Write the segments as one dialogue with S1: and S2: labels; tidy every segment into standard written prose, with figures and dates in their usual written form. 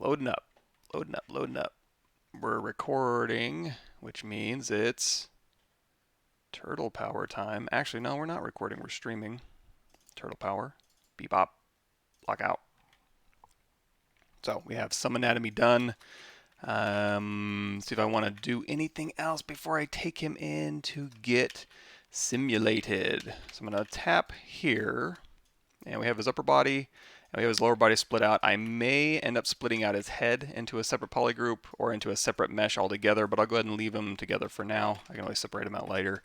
S1: Loading up, loading up, loading up. We're recording, which means it's turtle power time. Actually, no, we're not recording. We're streaming. Turtle power. Bebop. Lockout. So we have some anatomy done. See if I want to do anything else before I take him in to get simulated. So I'm going to tap here, and we have his upper body, and we have his lower body split out. I may end up splitting out his head into a separate polygroup or into a separate mesh altogether, but I'll go ahead and leave them together for now. I can always separate them out later.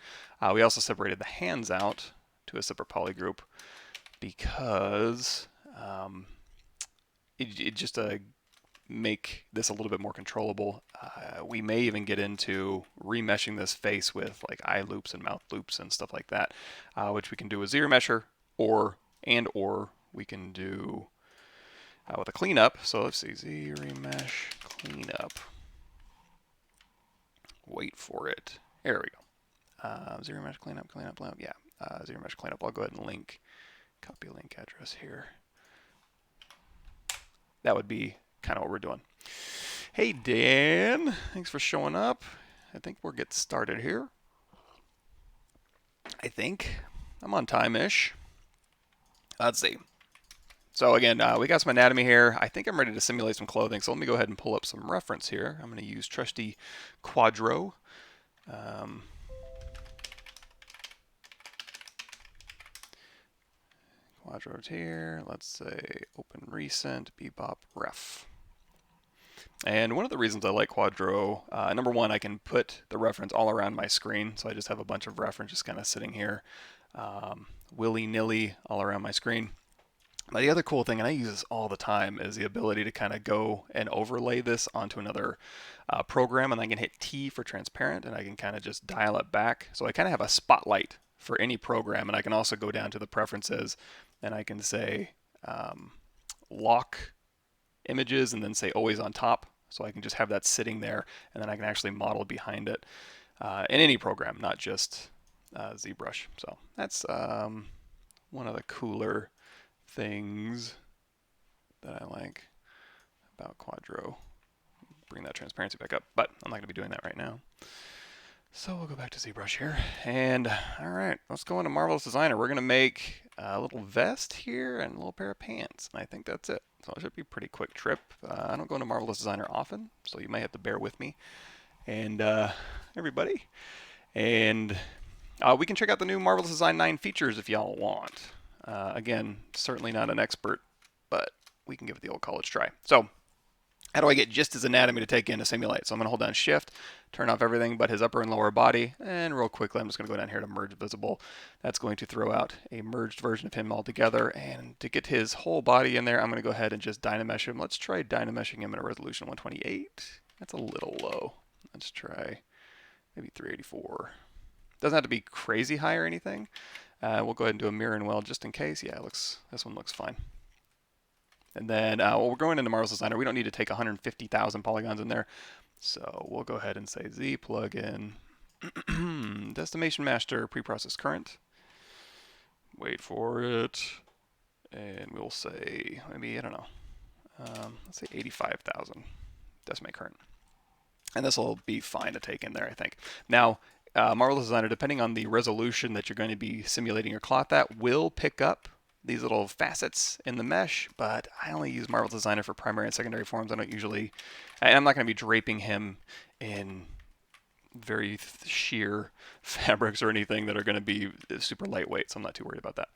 S1: We also separated the hands out to a separate polygroup because it just make this a little bit more controllable. We may even get into remeshing this face with like eye loops and mouth loops and stuff like that, which we can do with ZRemesher or we can do with a cleanup. So let's see, ZRemesh cleanup. Wait for it. There we go. ZRemesh cleanup. Yeah, ZRemesh cleanup. I'll go ahead and link, copy link address here. That would be kind of what we're doing. Hey Dan, thanks for showing up. I think we'll get started here. I think I'm on time-ish. Let's see. So again, we got some anatomy here. I think I'm ready to simulate some clothing. So let me go ahead and pull up some reference here. I'm going to use trusty Quadro. Quadro's here. Let's say open recent bebop ref. And one of the reasons I like Quadro, number one, I can put the reference all around my screen. So I just have a bunch of reference just kind of sitting here willy-nilly all around my screen. But the other cool thing, and I use this all the time, is the ability to kind of go and overlay this onto another program, and I can hit T for transparent, and I can kind of just dial it back. So I kind of have a spotlight for any program, and I can also go down to the preferences, and I can say lock images, and then say always on top. So I can just have that sitting there, and then I can actually model behind it in any program, not just ZBrush. So that's one of the cooler things that I like about Quadro. Bring that transparency back up, but I'm not going to be doing that right now. So we'll go back to ZBrush here, and all right, let's go into Marvelous Designer. We're going to make a little vest here and a little pair of pants, and I think that's it. So it should be a pretty quick trip. I don't go into Marvelous Designer often, so you might have to bear with me. And everybody, and we can check out the new Marvelous Design 9 features if y'all want. Again, certainly not an expert, but we can give it the old college try. So how do I get just his anatomy to take in to simulate? So I'm going to hold down Shift, turn off everything but his upper and lower body, and real quickly I'm just going to go down here to Merge Visible. That's going to throw out a merged version of him altogether, and to get his whole body in there, I'm going to go ahead and just Dynamesh him. Let's try Dynameshing him at a resolution 128. That's a little low. Let's try maybe 384. Doesn't have to be crazy high or anything. We'll go ahead and do a mirror and weld just in case. Yeah, this one looks fine. And then we're going into Marvelous Designer. We don't need to take 150,000 polygons in there. So we'll go ahead and say Z plugin Destination Master preprocess current. Wait for it. And we'll say, maybe, I don't know. Let's say 85,000 decimate current. And this will be fine to take in there, I think. Now, Marvelous Designer, depending on the resolution that you're going to be simulating your cloth at, will pick up these little facets in the mesh, but I only use Marvelous Designer for primary and secondary forms. I don't usually, and I'm not going to be draping him in very sheer fabrics or anything that are going to be super lightweight, so I'm not too worried about that.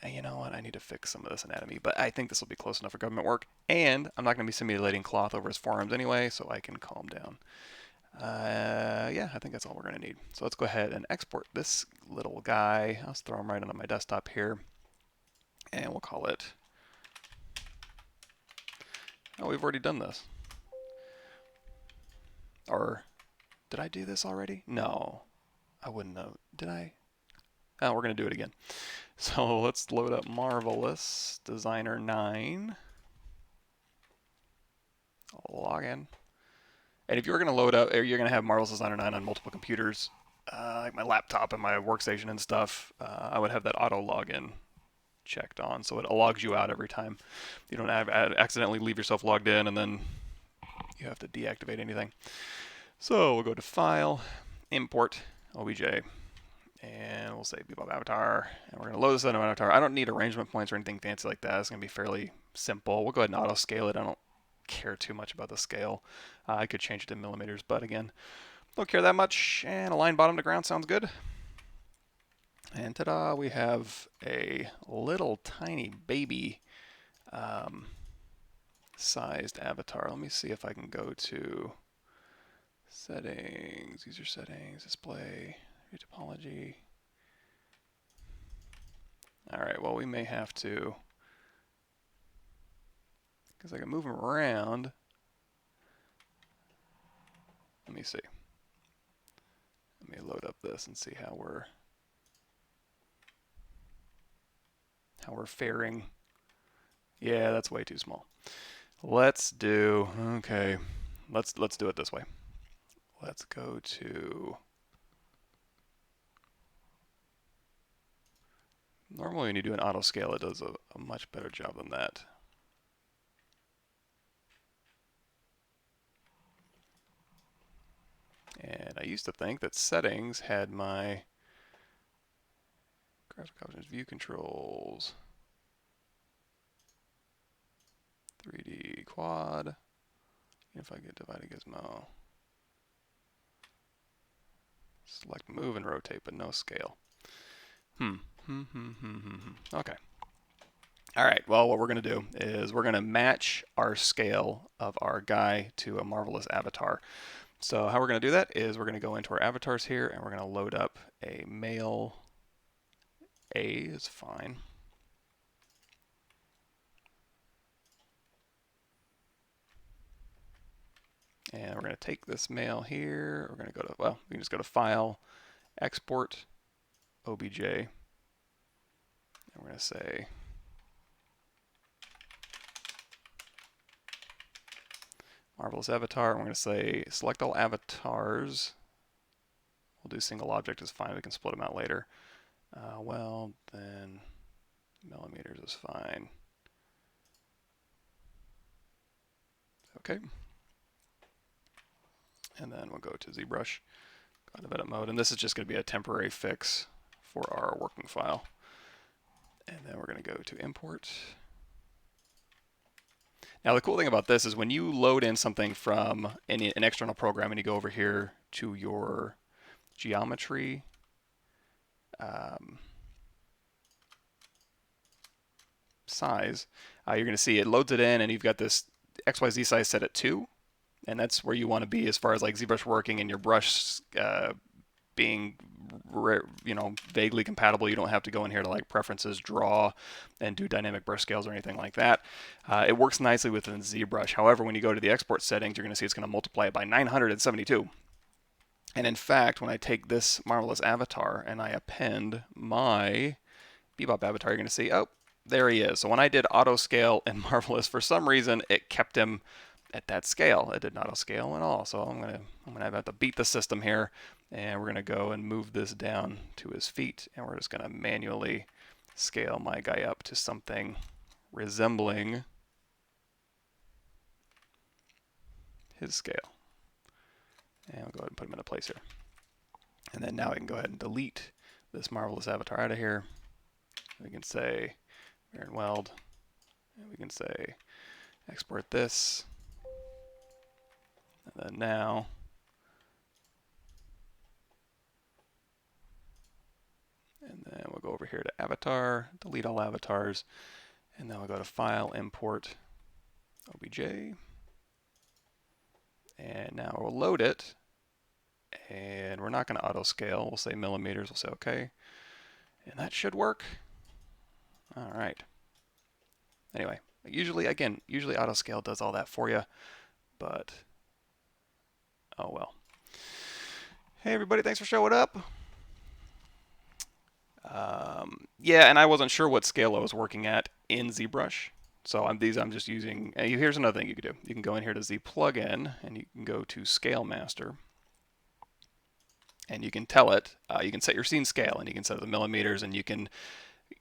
S1: And you know what? I need to fix some of this anatomy, but I think this will be close enough for government work, and I'm not going to be simulating cloth over his forearms anyway, so I can calm down. Yeah, I think that's all we're going to need. So let's go ahead and export this little guy. I'll just throw him right onto my desktop here. And we'll call it, oh, we've already done this. Or, did I do this already? No, I wouldn't know. Did I? Oh, we're going to do it again. So let's load up Marvelous Designer 9. Log in. And if you're going to load up, or you're going to have Marvelous Designer 9 on multiple computers, like my laptop and my workstation and stuff, I would have that auto login checked on, so it logs you out every time. You don't accidentally leave yourself logged in and then you have to deactivate anything. So we'll go to File, Import, OBJ, and we'll say Bebop Avatar, and we're going to load this into Avatar. I don't need arrangement points or anything fancy like that. It's going to be fairly simple. We'll go ahead and auto scale it. I don't care too much about the scale. I could change it to millimeters, but again, don't care that much. And align bottom to ground sounds good. And ta-da, we have a little tiny baby sized avatar. Let me see if I can go to settings, user settings, display, topology. All right, well, we may have to, because I can move him around. Let me see. Let me load up this and see how we're faring. Yeah, that's way too small. Let's do, okay, let's do it this way. Let's go to, normally when you do an auto scale, it does a much better job than that. And I used to think that settings had my graphic options, view controls, 3D quad, if I get divided gizmo, select move and rotate, but no scale. Okay. All right, well, what we're going to do is we're going to match our scale of our guy to a marvelous avatar. So how we're going to do that is we're going to go into our avatars here, and we're going to load up a male. A is fine. And we're going to take this male here. We're going to go to, well, we can just go to File, Export, OBJ. And we're going to say Marvelous Avatar. And we're going to say select all avatars. We'll do single object is fine. We can split them out later. Well, then millimeters is fine. Okay. And then we'll go to ZBrush, go to edit mode, and this is just going to be a temporary fix for our working file. And then we're going to go to import. Now the cool thing about this is when you load in something from an external program and you go over here to your geometry size, you're going to see it loads it in, and you've got this XYZ size set at 2, and that's where you want to be as far as like ZBrush working and your brush being vaguely compatible. You don't have to go in here to like preferences, draw, and do dynamic brush scales or anything like that. It works nicely within ZBrush. However, when you go to the export settings, you're going to see it's going to multiply it by 972. And in fact, when I take this marvelous avatar and I append my Bebop avatar, you're going to see, oh, there he is. So when I did auto scale in Marvelous, for some reason it kept him at that scale. It did not auto scale at all. So I'm gonna have to beat the system here, and we're gonna go and move this down to his feet, and we're just gonna manually scale my guy up to something resembling his scale. And we'll go ahead and put him into place here. And then now I can go ahead and delete this marvelous avatar out of here. We can say Mirror and Weld, and we can say export this. And then now and then we'll go over here to Avatar, delete all avatars, and then we'll go to File, Import, OBJ. And now we'll load it, and we're not going to auto scale. We'll say millimeters, we'll say OK. And that should work. All right. Anyway, usually auto scale does all that for you, but oh well. Hey everybody, thanks for showing up. Yeah, and I wasn't sure what scale I was working at in ZBrush. So I'm just using, here's another thing you can do. You can go in here to Z plugin, and you can go to Scale Master. And you can tell it, you can set your scene scale, and you can set the millimeters, and you can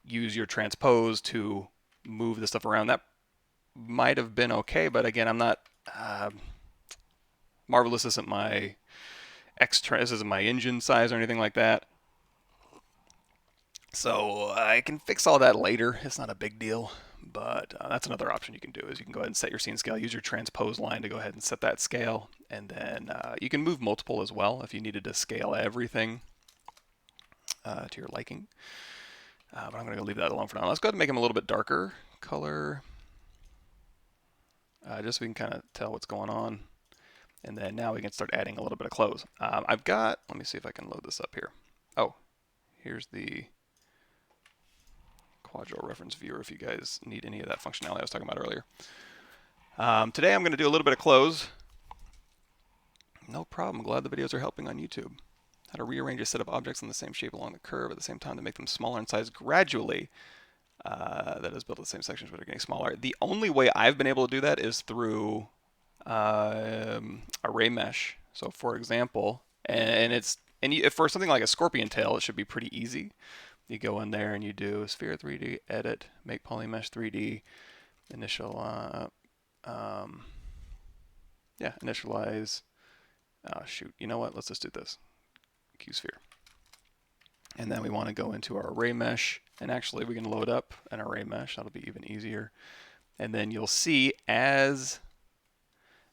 S1: use your transpose to move the stuff around. That might have been okay, but again, I'm not. Marvelous isn't my this isn't my engine size or anything like that. So I can fix all that later. It's not a big deal, but that's another option you can do is you can go ahead and set your scene scale. Use your transpose line to go ahead and set that scale, and then you can move multiple as well if you needed to scale everything to your liking. But I'm going to leave that alone for now. Let's go ahead and make him a little bit darker color, just so we can kind of tell what's going on. And then now we can start adding a little bit of clothes. I've got, let me see if I can load this up here. Oh, here's the Quadro reference viewer if you guys need any of that functionality I was talking about earlier. Today I'm going to do a little bit of clothes. No problem. Glad the videos are helping on YouTube. How to rearrange a set of objects in the same shape along the curve at the same time to make them smaller in size gradually. That is built at the same sections but are getting smaller. The only way I've been able to do that is through array mesh. So for example, for something like a scorpion tail, it should be pretty easy. You go in there and you do sphere 3D, edit, make polymesh 3D, initialize. Shoot, you know what? Let's just do this. Q-sphere. And then we want to go into our array mesh, and actually we can load up an array mesh. That'll be even easier. And then you'll see as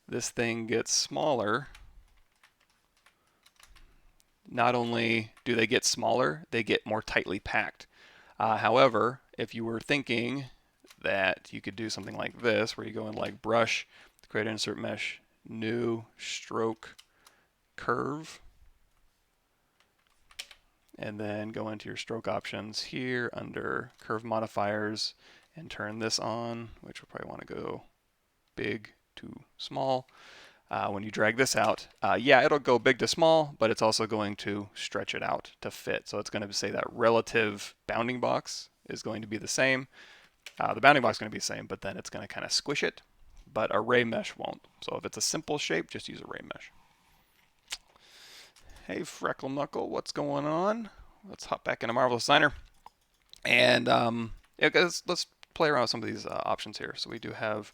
S1: this thing gets smaller, not only do they get smaller, they get more tightly packed. However, if you were thinking that you could do something like this, where you go in like brush, create insert mesh, new, stroke, curve, and then go into your stroke options here under curve modifiers and turn this on, which we'll probably want to go big to small. When you drag this out, yeah, it'll go big to small, but it's also going to stretch it out to fit. So it's going to say that relative bounding box is going to be the same. The bounding box is going to be the same, but then it's going to kind of squish it. But array mesh won't. So if it's a simple shape, just use array mesh. Hey, Freckle Knuckle, what's going on? Let's hop back into Marvelous Designer. And let's play around with some of these options here. So we do have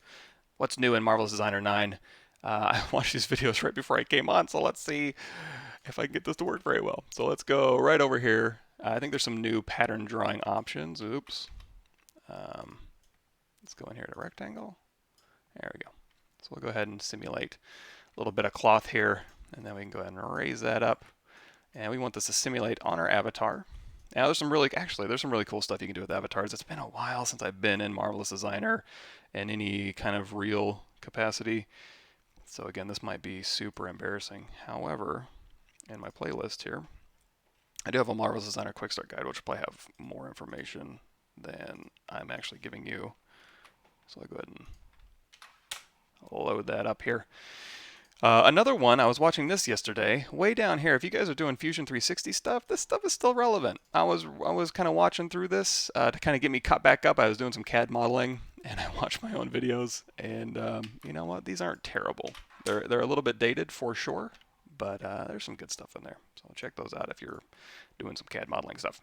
S1: what's new in Marvelous Designer 9. I watched these videos right before I came on, so let's see if I can get this to work very well. So let's go right over here. I think there's some new pattern drawing options. Oops. Let's go in here to rectangle. There we go. So we'll go ahead and simulate a little bit of cloth here, and then we can go ahead and raise that up. And we want this to simulate on our avatar. Now there's some really cool stuff you can do with avatars. It's been a while since I've been in Marvelous Designer in any kind of real capacity. So again, this might be super embarrassing. However, in my playlist here, I do have a Marvelous Designer Quick Start Guide, which will probably have more information than I'm actually giving you. So I'll go ahead and load that up here. Another one, I was watching this yesterday, way down here. If you guys are doing Fusion 360 stuff, this stuff is still relevant. I was kind of watching through this to kind of get me caught back up. I was doing some CAD modeling, and I watched my own videos, and you know what? These aren't terrible. They're a little bit dated for sure, but there's some good stuff in there. So check those out if you're doing some CAD modeling stuff.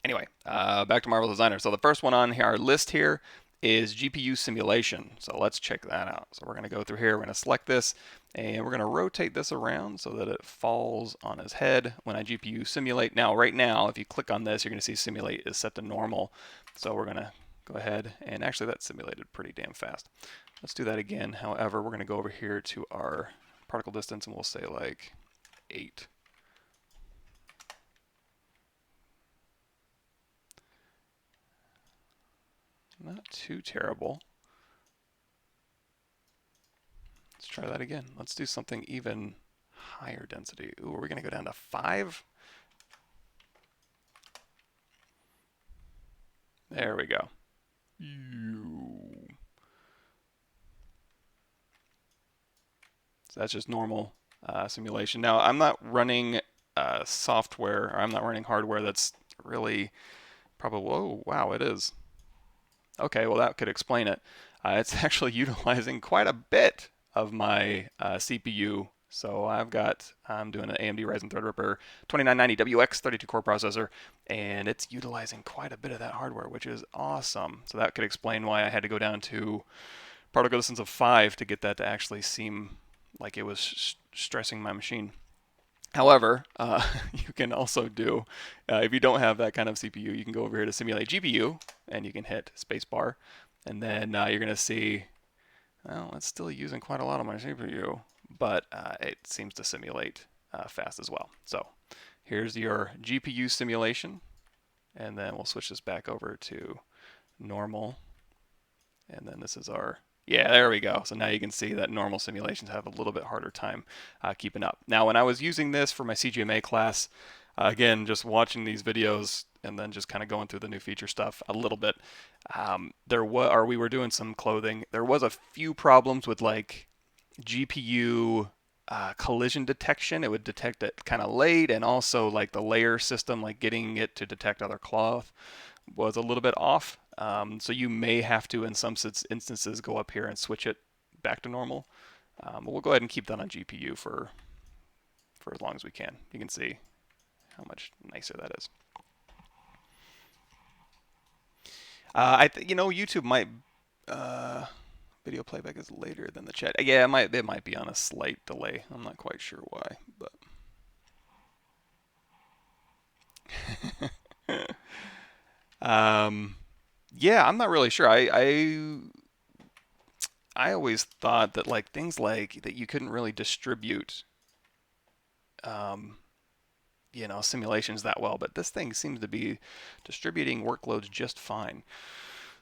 S1: Anyway, back to Marvelous Designer. So the first one on here, our list here, is GPU simulation. So let's check that out. So we're going to go through here, we're going to select this, and we're going to rotate this around so that it falls on his head when I GPU simulate. Now, right now, if you click on this, you're going to see simulate is set to normal. So we're going to go ahead, and actually that simulated pretty damn fast. Let's do that again. However, we're going to go over here to our particle distance, and we'll say like 8. Not too terrible. Let's try that again. Let's do something even higher density. Ooh, are we going to go down to 5? There we go. So that's just normal simulation. Now, I'm not running software, or I'm not running hardware that's really probably, whoa, wow, it is. Okay, well that could explain it. It's actually utilizing quite a bit of my CPU So I'm doing an AMD Ryzen Threadripper 2990WX 32-core processor, and it's utilizing quite a bit of that hardware, which is awesome. So that could explain why I had to go down to particle distance of 5 to get that to actually seem like it was stressing my machine. However, you can also do, if you don't have that kind of CPU, you can go over here to simulate GPU, and you can hit spacebar, and then you're going to see, well, it's still using quite a lot of my CPU, but it seems to simulate fast as well. So here's your GPU simulation, and then we'll switch this back over to normal, and then this is our, yeah, there we go. So now you can see that normal simulations have a little bit harder time keeping up. Now, when I was using this for my CGMA class, again, just watching these videos and then just kind of going through the new feature stuff a little bit, we were doing some clothing. There was a few problems with like GPU collision detection. It would detect it kind of late, and also like the layer system, like getting it to detect other cloth, was a little bit off. So you may have to, in some instances, go up here and switch it back to normal. But we'll go ahead and keep that on GPU for as long as we can. You can see how much nicer that is. YouTube might video playback is later than the chat. Yeah, it might be on a slight delay. I'm not quite sure why, but yeah, I'm not really sure. I always thought that like things like that you couldn't really distribute simulations that well, but this thing seems to be distributing workloads just fine.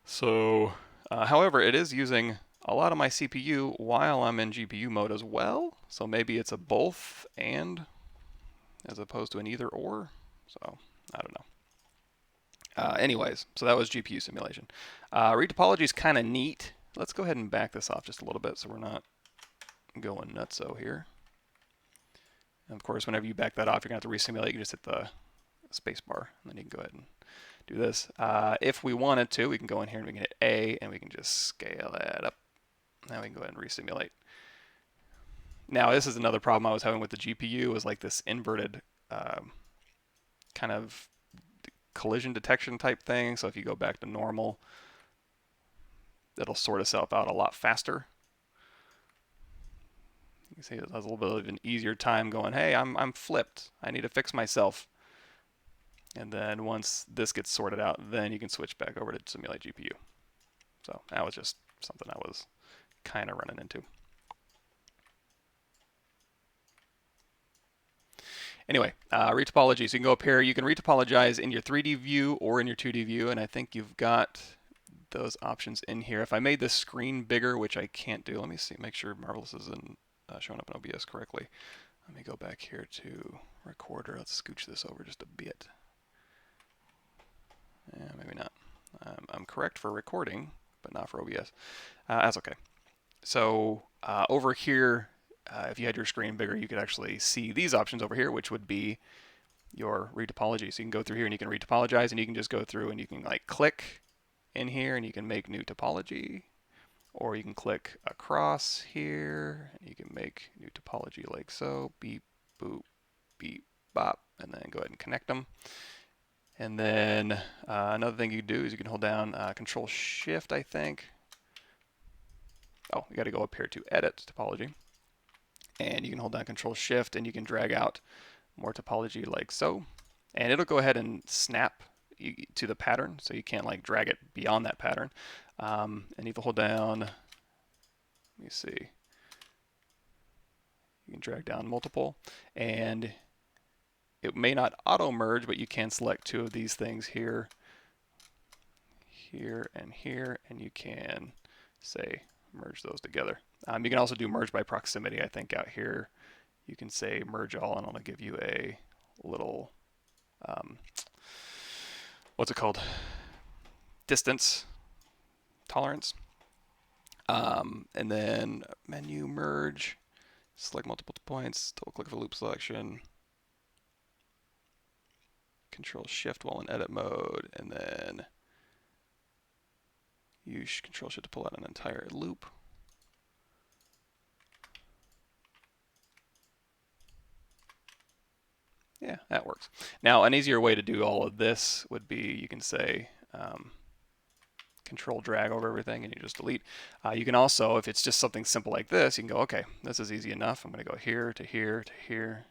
S1: So, however, it is using a lot of my CPU while I'm in GPU mode as well. So maybe it's a both and as opposed to an either or. So I don't know. Anyways, so that was GPU simulation. Read topology is kind of neat. Let's go ahead and back this off just a little bit so we're not going nutso here. And of course, whenever you back that off, you're going to have to resimulate. You just hit the space bar, and then you can go ahead and do this. If we wanted to, we can go in here and we can hit A, and we can just scale that up. Now we can go ahead and resimulate. Now, this is another problem I was having with the GPU, was like this inverted kind of collision detection type thing. So if you go back to normal, it'll sort itself out a lot faster. You can see it has a little bit of an easier time going, hey, I'm flipped. I need to fix myself. And then once this gets sorted out, then you can switch back over to simulate GPU. So that was just something I was kind of running into. Anyway, retopology. So you can go up here. You can retopologize in your 3D view or in your 2D view, and I think you've got those options in here. If I made this screen bigger, which I can't do, let me see, make sure Marvelous is showing up in OBS correctly. Let me go back here to Recorder. Let's scooch this over just a bit. Yeah, maybe not. I'm correct for recording, but not for OBS. That's okay. So over here, if you had your screen bigger, you could actually see these options over here, which would be your retopology. So you can go through here and you can retopologize, and you can just go through and you can like click in here and you can make new topology, or you can click across here and you can make new topology like so, beep, boop, beep, bop, and then go ahead and connect them. And then another thing you do is you can hold down Control Shift, I think. Oh, you got to go up here to Edit Topology. And you can hold down Control Shift and you can drag out more topology like so. And it'll go ahead and snap to the pattern, so you can't like drag it beyond that pattern. And if you hold down, let me see, you can drag down multiple, and it may not auto merge, but you can select two of these things here, here, and you can say merge those together. You can also do merge by proximity. I think out here you can say merge all, and it'll give you a little what's it called? Distance tolerance. And then menu merge, select multiple points, double click for loop selection, Control Shift while in edit mode, and then use Control Shift to pull out an entire loop. Yeah, that works. Now, an easier way to do all of this would be you can say control drag over everything and you just delete. You can also, if it's just something simple like this, you can go, okay, this is easy enough. I'm going to go here to here to here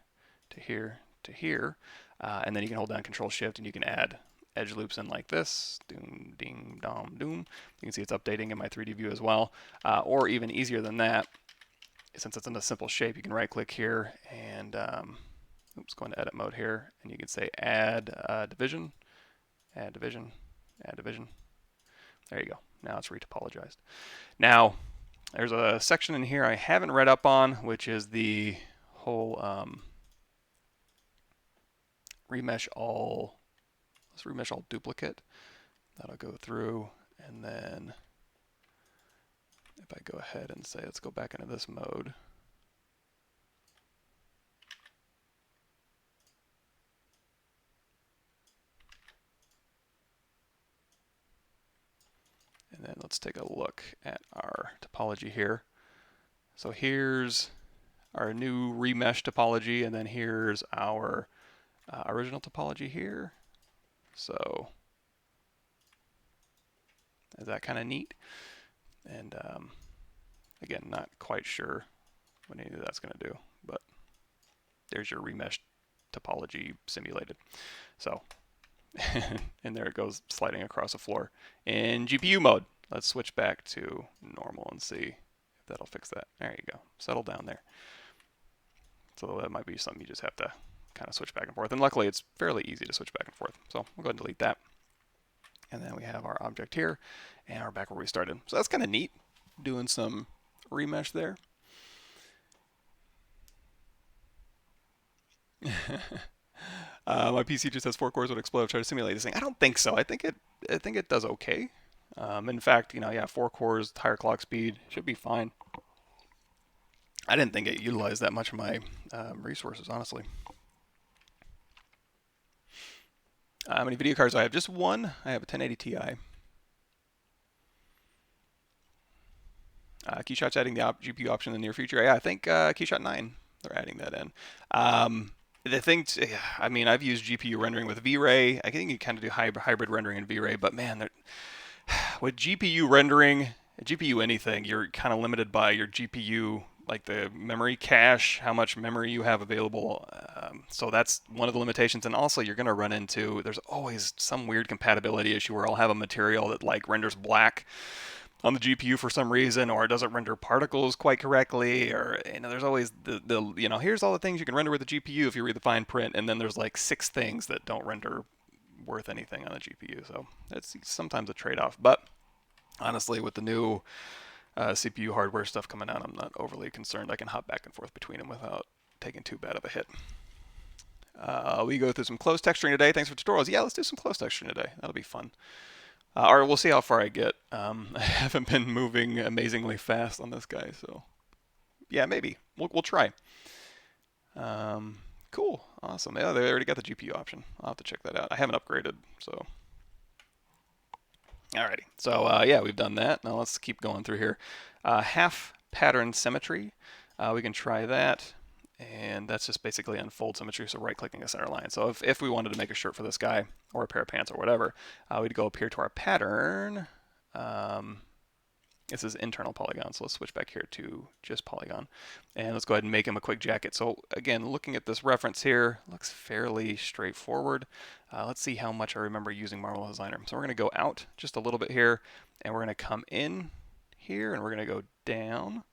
S1: to here to here. And then you can hold down Control Shift and you can add edge loops in like this. Doom, ding, dom, doom. You can see it's updating in my 3D view as well. Or even easier than that, since it's in a simple shape, you can right click here and oops, go into edit mode here, and you can say add division, add division, add division. There you go. Now it's retopologized. Now, there's a section in here I haven't read up on, which is the whole remesh all. Let's remesh all duplicate. That'll go through, and then if I go ahead and say, let's go back into this mode. And then let's take a look at our topology here. So here's our new remesh topology, and then here's our original topology here. So is that kind of neat? And again, not quite sure what any of that's going to do, but there's your remesh topology simulated. So, and there it goes sliding across the floor in GPU mode. Let's switch back to normal and see if that'll fix that. There you go. Settle down there. So that might be something you just have to kind of switch back and forth. And luckily, it's fairly easy to switch back and forth. So we'll go ahead and delete that. And then we have our object here, and we're back where we started. So that's kind of neat, doing some remesh there. My PC just has 4 cores would explode. Try to simulate this thing. I don't think so. I think it does okay. In fact, yeah, 4 cores, higher clock speed should be fine. I didn't think it utilized that much of my resources, honestly. How many video cards do I have? Just one. I have a 1080 Ti. Keyshot's adding the GPU option in the near future. Yeah, I think Keyshot 9, they're adding that in. The thing, I mean, I've used GPU rendering with V-Ray. I think you kind of do hybrid rendering in V-Ray, but man, with GPU rendering, GPU anything, you're kind of limited by your GPU, like the memory cache, how much memory you have available. So that's one of the limitations. And also, you're going to run into, there's always some weird compatibility issue where I'll have a material that like renders black on the GPU for some reason, or it doesn't render particles quite correctly, or there's always the here's all the things you can render with the GPU if you read the fine print, and then there's like 6 things that don't render worth anything on the GPU. So it's sometimes a trade-off. But honestly, with the new CPU hardware stuff coming out, I'm not overly concerned. I can hop back and forth between them without taking too bad of a hit. We go through some close texturing today. Thanks for tutorials. Yeah, let's do some close texturing today. That'll be fun. Or we'll see how far I get. I haven't been moving amazingly fast on this guy, so yeah, maybe we'll try. Cool, awesome. Yeah, they already got the GPU option. I'll have to check that out. I haven't upgraded, so. Alrighty, so yeah, we've done that. Now let's keep going through here. Half pattern symmetry. We can try that. And that's just basically unfold symmetry, so right-clicking a center line. So if we wanted to make a shirt for this guy, or a pair of pants, or whatever, we'd go up here to our pattern. This is internal polygon, so let's switch back here to just polygon. And let's go ahead and make him a quick jacket. So again, looking at this reference here, looks fairly straightforward. Let's see how much I remember using Marvel Designer. So we're going to go out just a little bit here, and we're going to come in here, and we're going to go down.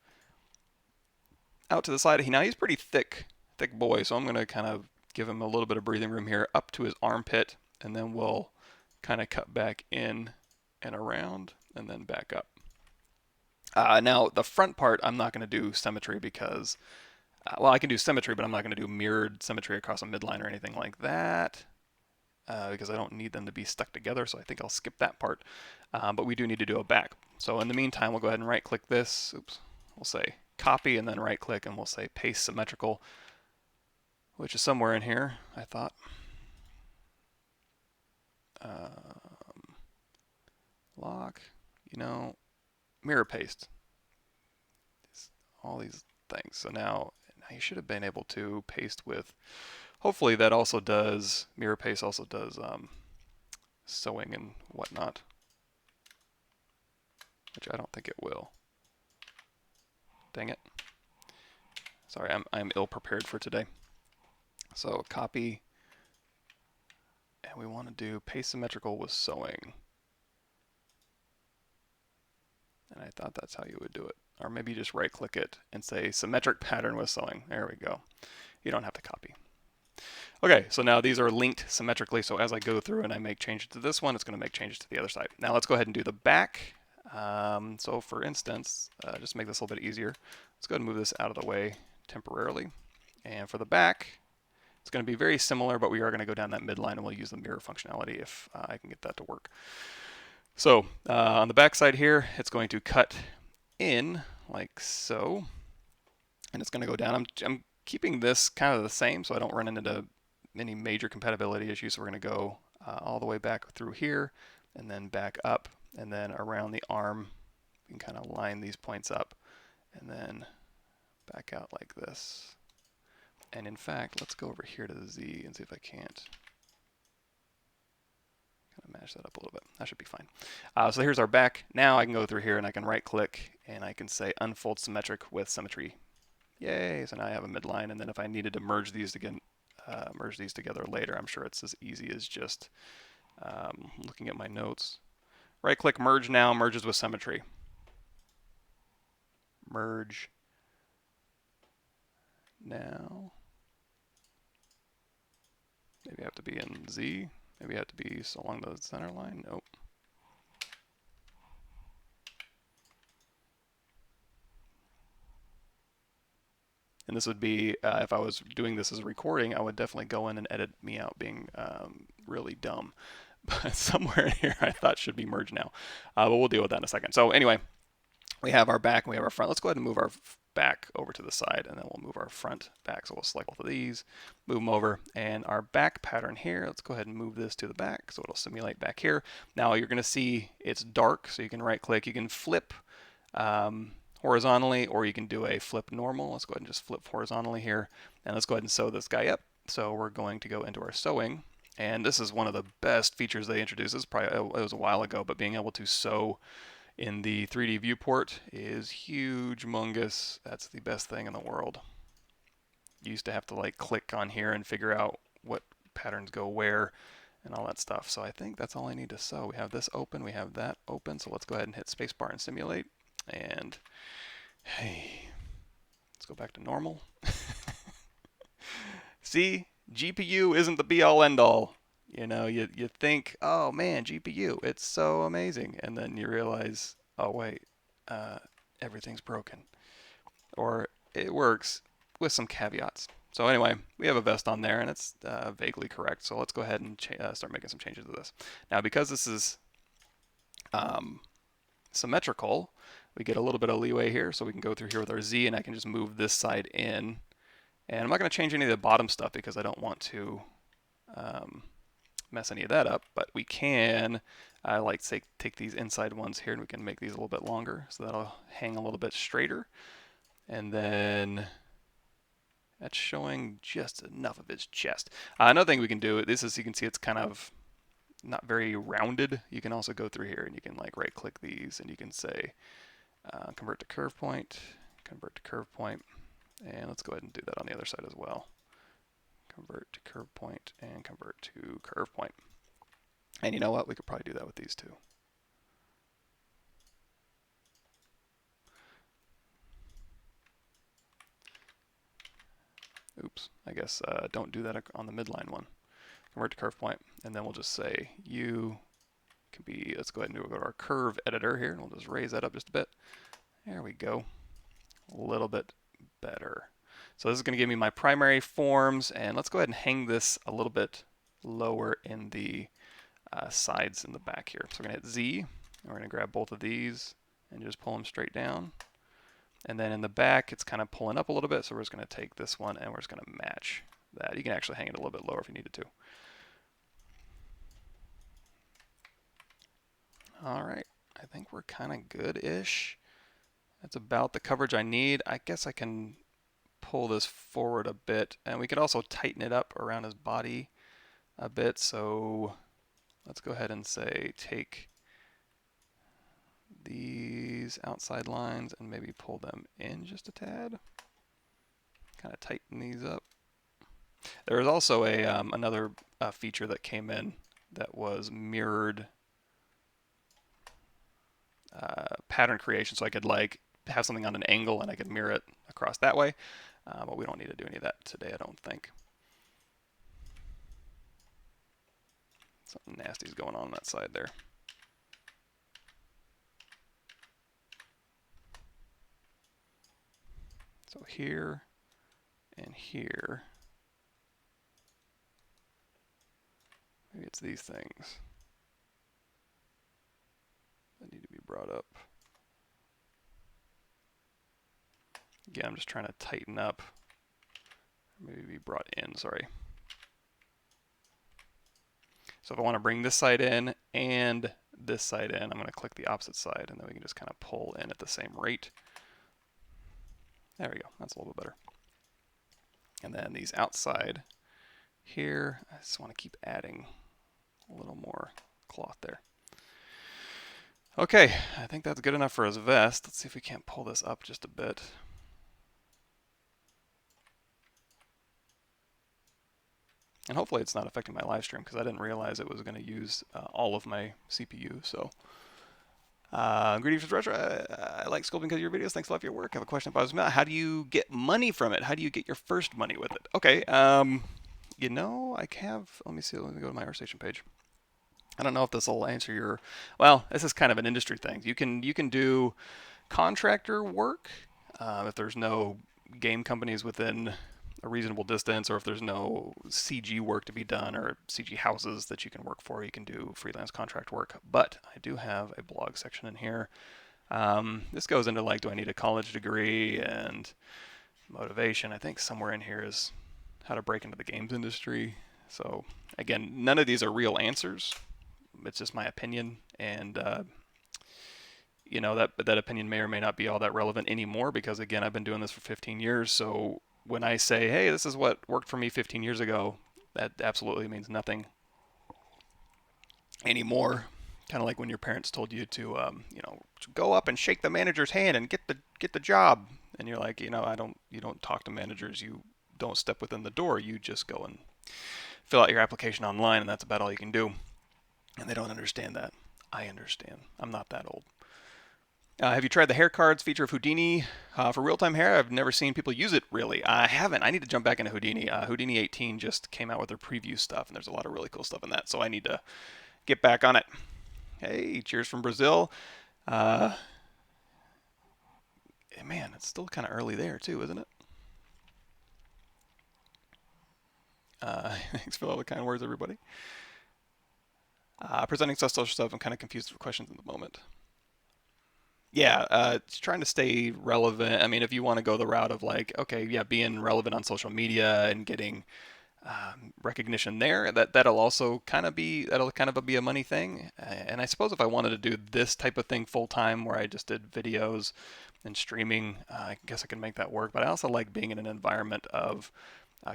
S1: Out to the side. Now he's pretty thick boy, so I'm going to kind of give him a little bit of breathing room here up to his armpit, and then we'll kind of cut back in and around and then back up. Now the front part I'm not going to do symmetry because, well, I can do symmetry, but I'm not going to do mirrored symmetry across a midline or anything like that because I don't need them to be stuck together, so I think I'll skip that part. But we do need to do a back. So in the meantime, we'll go ahead and right click this. Oops, we'll say copy and then right click and we'll say paste symmetrical, which is somewhere in here, I thought. Lock, mirror paste. All these things. So now Now you should have been able to paste with, hopefully that also does, mirror paste also does sewing and whatnot, which I don't think it will. Dang it. Sorry, I'm ill prepared for today. So copy, and we want to do paste symmetrical with sewing. And I thought that's how you would do it. Or maybe you just right click it and say symmetric pattern with sewing. There we go. You don't have to copy. Okay, so now these are linked symmetrically, so as I go through and I make changes to this one, it's going to make changes to the other side. Now let's go ahead and do the back. So for instance, just to make this a little bit easier, let's go ahead and move this out of the way temporarily. And for the back, it's going to be very similar, but we are going to go down that midline and we'll use the mirror functionality if I can get that to work. So on the back side here, it's going to cut in like so, and it's going to go down. I'm keeping this kind of the same so I don't run into any major compatibility issues. So we're going to go all the way back through here and then back up and then around the arm. We can kind of line these points up and then back out like this. And in fact, let's go over here to the Z and see if I can't kind of match that up a little bit. That should be fine. So here's our back. Now I can go through here and I can right click and I can say unfold symmetric with symmetry. Yay, so now I have a midline, and then if I needed to merge these together later, I'm sure it's as easy as just looking at my notes. Right click merge now, merges with symmetry. Merge now. Maybe I have to be in Z. Maybe I have to be along the center line. Nope. And this would be, if I was doing this as a recording, I would definitely go in and edit me out being really dumb. But somewhere in here I thought should be merged now. But we'll deal with that in a second. So anyway, we have our back and we have our front. Let's go ahead and move our back over to the side, and then we'll move our front back. So we'll select both of these, move them over, and our back pattern here, let's go ahead and move this to the back so it'll simulate back here. Now you're going to see it's dark, so you can right click, you can flip horizontally, or you can do a flip normal. Let's go ahead and just flip horizontally here, and let's go ahead and sew this guy up. So we're going to go into our sewing, and this is one of the best features they introduced. This probably, it was a while ago, but being able to sew in the 3D viewport is huge, humongous. That's the best thing in the world. You used to have to like click on here and figure out what patterns go where and all that stuff. So I think that's all I need to sew. We have this open, we have that open. So let's go ahead and hit spacebar and simulate. And hey, let's go back to normal. See, GPU isn't the be all end all. You know, you think, oh man, GPU, it's so amazing. And then you realize, oh wait, everything's broken. Or it works with some caveats. So anyway, we have a vest on there and it's vaguely correct. So let's go ahead and start making some changes to this. Now because this is symmetrical, we get a little bit of leeway here. So we can go through here with our Z and I can just move this side in. And I'm not going to change any of the bottom stuff because I don't want to mess any of that up, but we can, like say, take these inside ones here and we can make these a little bit longer, so that'll hang a little bit straighter. And then that's showing just enough of his chest. Another thing we can do, this is, you can see it's kind of not very rounded. You can also go through here and you can like right click these and you can say convert to curve point, convert to curve point, and let's go ahead and do that on the other side as well. Convert to curve point and convert to curve point. And you know what? We could probably do that with these two. Oops, I guess don't do that on the midline one. Convert to curve point, and then we'll just say you can be, let's go ahead and go to our curve editor here, and we'll just raise that up just a bit. There we go. A little bit better. So this is going to give me my primary forms, and let's go ahead and hang this a little bit lower in the sides in the back here. So we're going to hit Z, and we're going to grab both of these and just pull them straight down. And then in the back, it's kind of pulling up a little bit, so we're just going to take this one and we're just going to match that. You can actually hang it a little bit lower if you needed to. All right, I think we're kind of good-ish. That's about the coverage I need. I guess I can pull this forward a bit, and we could also tighten it up around his body a bit. So let's go ahead and say take these outside lines and maybe pull them in just a tad. Kind of tighten these up. There was also a another feature that came in that was mirrored pattern creation, so I could like have something on an angle and I could mirror it across that way, but we don't need to do any of that today, I don't think. Something nasty's going on that side there. So here and here, maybe it's these things that need to be brought up. Again, I'm just trying to tighten up, maybe be brought in, sorry. So if I want to bring this side in and this side in, I'm going to click the opposite side, and then we can just kind of pull in at the same rate. There we go, that's a little bit better. And then these outside here, I just want to keep adding a little more cloth there. Okay, I think that's good enough for his vest. Let's see if we can't pull this up just a bit. And hopefully it's not affecting my live stream, because I didn't realize it was going to use all of my CPU. So, greetings from Retro. I like sculpting because of your videos. Thanks a lot for your work. I have a question about this. How do you get money from it? How do you get your first money with it? Okay, you know, I have, let me see, let me go to my ArtStation page. I don't know if this will answer your, well, this is kind of an industry thing. You can do contractor work if there's no game companies within a reasonable distance, or if there's no CG work to be done or CG houses that you can work for, you can do freelance contract work. But I do have a blog section in here. This goes into like, do I need a college degree and motivation. I think somewhere in here is how to break into the games industry. So again, none of these are real answers. It's just my opinion, and you know, that opinion may or may not be all that relevant anymore, because again, I've been doing this for 15 years. So when I say, hey, this is what worked for me 15 years ago, that absolutely means nothing anymore. Kind of like when your parents told you to, you know, go up and shake the manager's hand and get the job, and you're like, you know, you don't talk to managers, you don't step within the door, you just go and fill out your application online, and that's about all you can do. And they don't understand that. I understand. I'm not that old. Have you tried the hair cards feature of Houdini for real-time hair? I've never seen people use it, really. I haven't. I need to jump back into Houdini. Houdini 18 just came out with their preview stuff, and there's a lot of really cool stuff in that, so I need to get back on it. Hey, cheers from Brazil. Man, it's still kind of early there, too, isn't it? Thanks for all the kind words, everybody. Presenting social stuff, I'm kind of confused with questions in the moment. Yeah, it's trying to stay relevant. I mean, if you want to go the route of like, okay, yeah, being relevant on social media and getting recognition there, that'll also kind of be a money thing. And I suppose if I wanted to do this type of thing full time, where I just did videos and streaming, I guess I could make that work. But I also like being in an environment of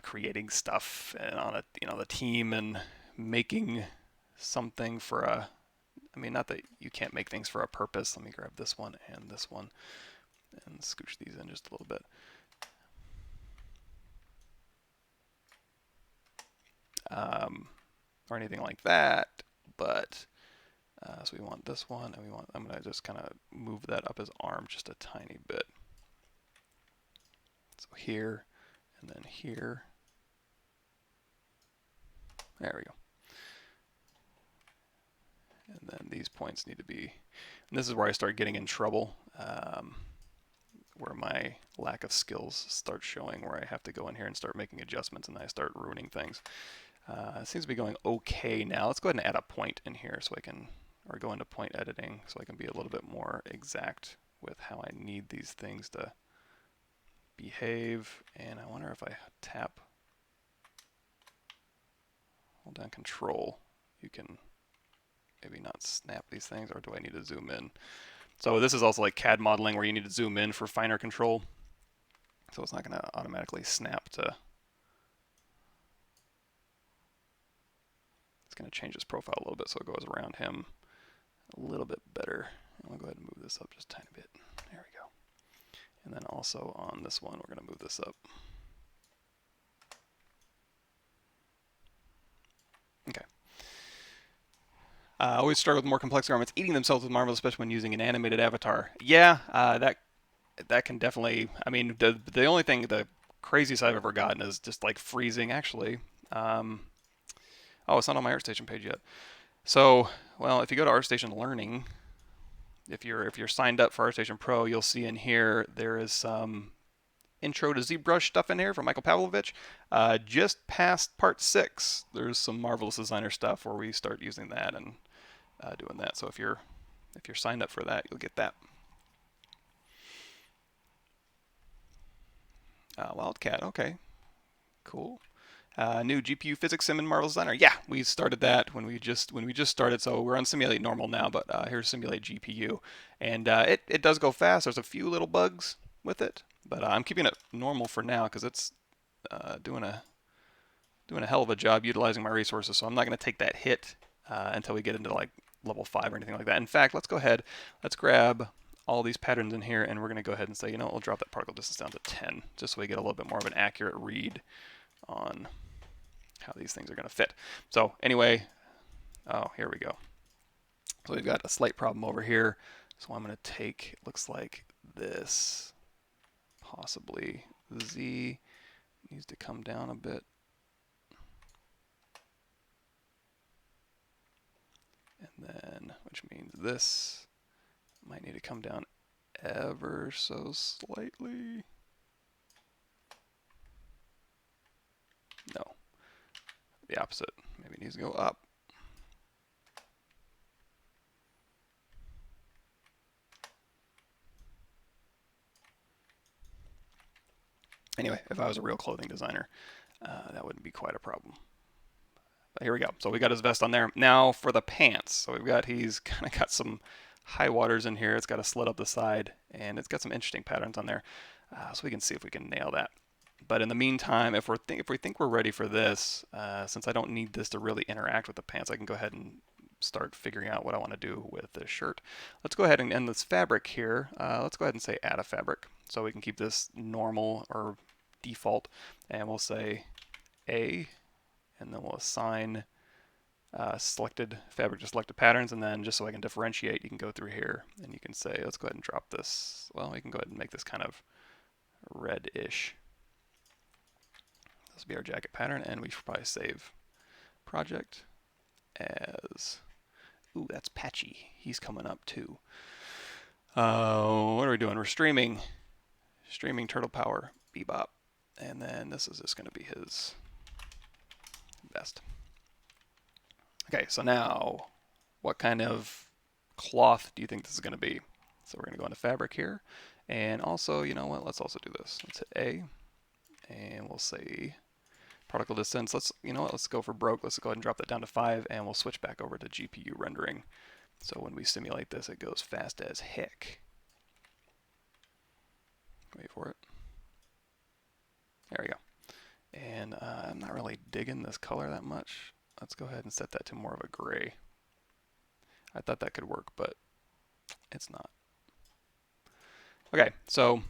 S1: creating stuff and on a, you know, the team, and making something for a, I mean, not that you can't make things for a purpose. Let me grab this one and scooch these in just a little bit. Or anything like that, but so we want this one, and I'm going to just kind of move that up his arm just a tiny bit. So here, and then here. There we go. And then these points need to be, and this is where I start getting in trouble, where my lack of skills starts showing, where I have to go in here and start making adjustments, and I start ruining things. It seems to be going okay now. Let's go ahead and add a point in here so I can, or go into point editing so I can be a little bit more exact with how I need these things to behave. And I wonder if I tap, hold down Control, you can maybe not snap these things, or do I need to zoom in? So this is also like CAD modeling, where you need to zoom in for finer control. So it's not going to automatically snap to. It's going to change his profile a little bit so it goes around him a little bit better. I'm going to go ahead and move this up just a tiny bit. There we go. And then also on this one, we're going to move this up. Okay. Always struggle with more complex garments eating themselves with marbles, especially when using an animated avatar. Yeah, that can definitely. I mean, the only thing, the craziest I've ever gotten is just like freezing. Actually, oh, it's not on my ArtStation page yet. So, well, if you go to ArtStation Learning, if you're signed up for ArtStation Pro, you'll see in here there is some intro to ZBrush stuff in here from Michael Pavlovich. Just past part 6, there's some Marvelous Designer stuff where we start using that and doing that. So if you're signed up for that, you'll get that. Wildcat, okay, cool. New GPU physics sim in Marvelous Designer. Yeah, we started that when we just started. So we're on Simulate Normal now, but here's Simulate GPU, and it does go fast. There's a few little bugs with it, but I'm keeping it normal for now because it's doing a hell of a job utilizing my resources. So I'm not going to take that hit until we get into like level 5 or anything like that. In fact, let's go ahead. Let's grab all these patterns in here, and we're going to go ahead and say, you know, we'll drop that particle distance down to 10, just so we get a little bit more of an accurate read on how these things are going to fit. So anyway, oh, here we go. So we've got a slight problem over here. So I'm going to take, looks like this, possibly Z needs to come down a bit. And then, which means this might need to come down ever so slightly. No, the opposite. Maybe it needs to go up. Anyway, if I was a real clothing designer, that wouldn't be quite a problem. But here we go. So we got his vest on there. Now for the pants. So we've got, he's kind of got some high waters in here. It's got a slit up the side, and it's got some interesting patterns on there. So we can see if we can nail that. But in the meantime, if we think we're ready for this, since I don't need this to really interact with the pants, I can go ahead and start figuring out what I want to do with this shirt. Let's go ahead and end this fabric here. Let's go ahead and say add a fabric, so we can keep this normal or default, and we'll say A, and then we'll assign selected fabric to selected patterns, and then just so I can differentiate, you can go through here and you can say, let's go ahead and drop this. Well, we can go ahead and make this kind of red-ish. This will be our jacket pattern, and we should probably save project as, ooh, that's Patchy. He's coming up too. What are we doing? We're streaming Turtle Power Bebop, and then this is just going to be his vest. Okay, so now, what kind of cloth do you think this is going to be? So we're going to go into fabric here, and also, you know what? Let's also do this. Let's hit A, and we'll say particle distance. You know what? Let's go for broke. Let's go ahead and drop that down to 5, and we'll switch back over to GPU rendering. So when we simulate this, it goes fast as heck. Wait for it. There we go. And I'm not really digging this color that much. Let's go ahead and set that to more of a gray. I thought that could work, but it's not. Okay, so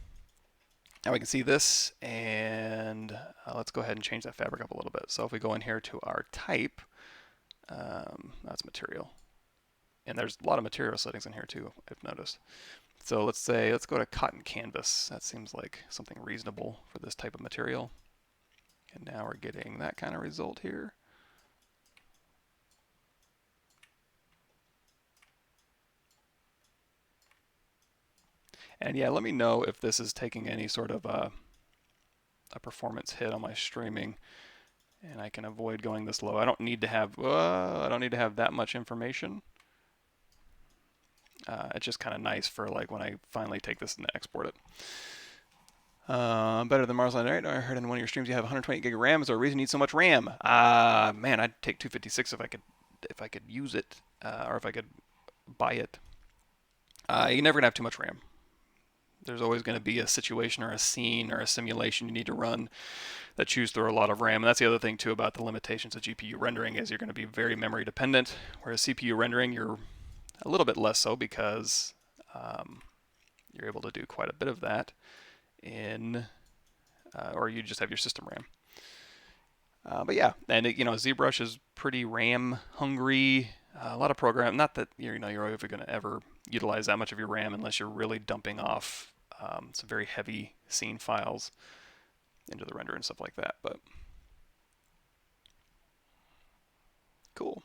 S1: now we can see this, and let's go ahead and change that fabric up a little bit. So if we go in here to our type, that's material. And there's a lot of material settings in here too, I've noticed. So let's go to cotton canvas. That seems like something reasonable for this type of material. And now we're getting that kind of result here. And yeah, let me know if this is taking any sort of a performance hit on my streaming, and I can avoid going this low. I don't need to have that much information. It's just kind of nice for like when I finally take this and export it. Better than Mars Line, right? I heard in one of your streams you have 128 gig of RAM. Is there a reason you need so much RAM? Man, I'd take 256 if I could use it, or if I could buy it. You're never gonna have too much RAM. There's always going to be a situation or a scene or a simulation you need to run that chews through a lot of RAM. And that's the other thing too about the limitations of GPU rendering is you're going to be very memory dependent, whereas CPU rendering you're a little bit less so because um, you're able to do quite a bit of that in, or you just have your system RAM. But yeah, and ZBrush is pretty RAM hungry. A lot of program, not that you're ever going to ever utilize that much of your RAM unless you're really dumping off some very heavy scene files into the render and stuff like that. But cool.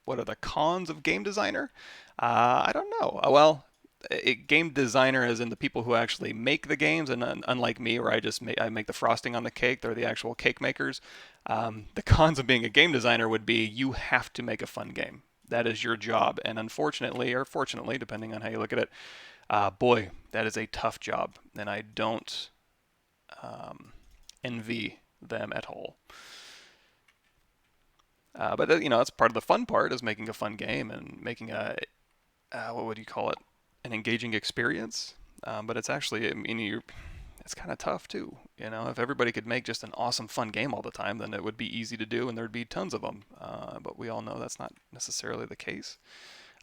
S1: What are the cons of game designer? I don't know. Game designer as in the people who actually make the games, and unlike me, where I make the frosting on the cake, they're the actual cake makers. The cons of being a game designer would be you have to make a fun game. That is your job, and unfortunately, or fortunately, depending on how you look at it, boy, that is a tough job, and I don't envy them at all. But that's part of the fun part is making a fun game and making a what would you call it? An engaging experience. But it's actually, it's kind of tough too. If everybody could make just an awesome, fun game all the time, then it would be easy to do and there'd be tons of them. But we all know that's not necessarily the case.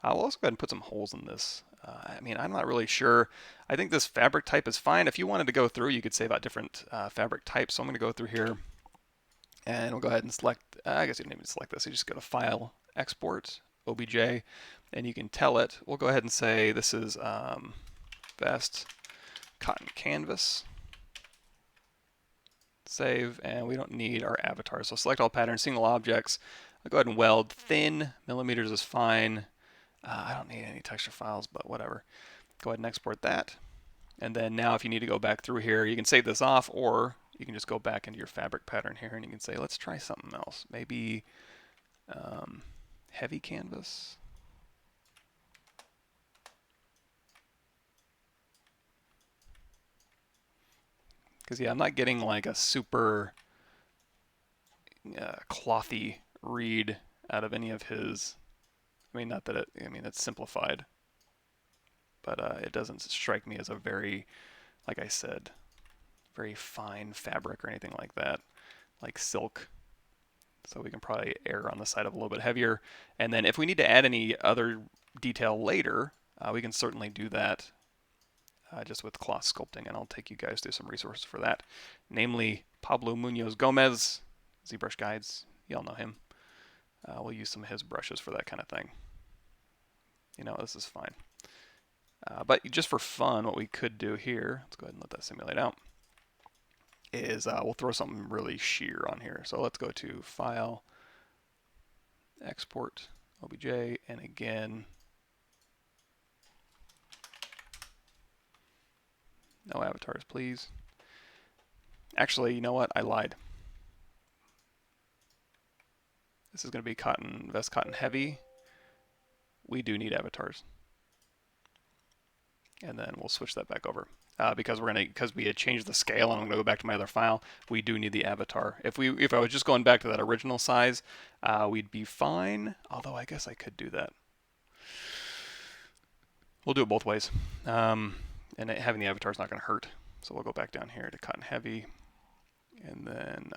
S1: I'll also go ahead and put some holes in this. I'm not really sure. I think this fabric type is fine. If you wanted to go through, you could say about different fabric types. So I'm going to go through here and we'll go ahead and select, I guess you don't even select this. You just go to File, Export, OBJ, and you can tell it. We'll go ahead and say this is vest cotton canvas. Save, and we don't need our avatar. So select all patterns, single objects. I'll go ahead and weld thin. Millimeters is fine. I don't need any texture files, but whatever. Go ahead and export that. And then now if you need to go back through here, you can save this off, or you can just go back into your fabric pattern here and you can say, let's try something else. Maybe heavy canvas. Because yeah, I'm not getting like a super clothy read out of any of his. Not that it's simplified, but it doesn't strike me as a very, like I said, very fine fabric or anything like that, like silk. So we can probably err on the side of a little bit heavier. And then if we need to add any other detail later, we can certainly do that just with cloth sculpting, and I'll take you guys through some resources for that, namely Pablo Munoz Gomez, ZBrush Guides. Y'all know him. We'll use some of his brushes for that kind of thing. This is fine. But just for fun, what we could do here, let's go ahead and let that simulate out, is we'll throw something really sheer on here. So let's go to File, Export, OBJ, and again, no avatars, please. Actually, you know what? I lied. This is going to be vest cotton heavy. We do need avatars. And then we'll switch that back over. Because we had changed the scale, and I'm gonna go back to my other file. We do need the avatar. If I was just going back to that original size, we'd be fine. Although I guess I could do that. We'll do it both ways. And having the avatar is not gonna hurt. So we'll go back down here to cotton heavy, and then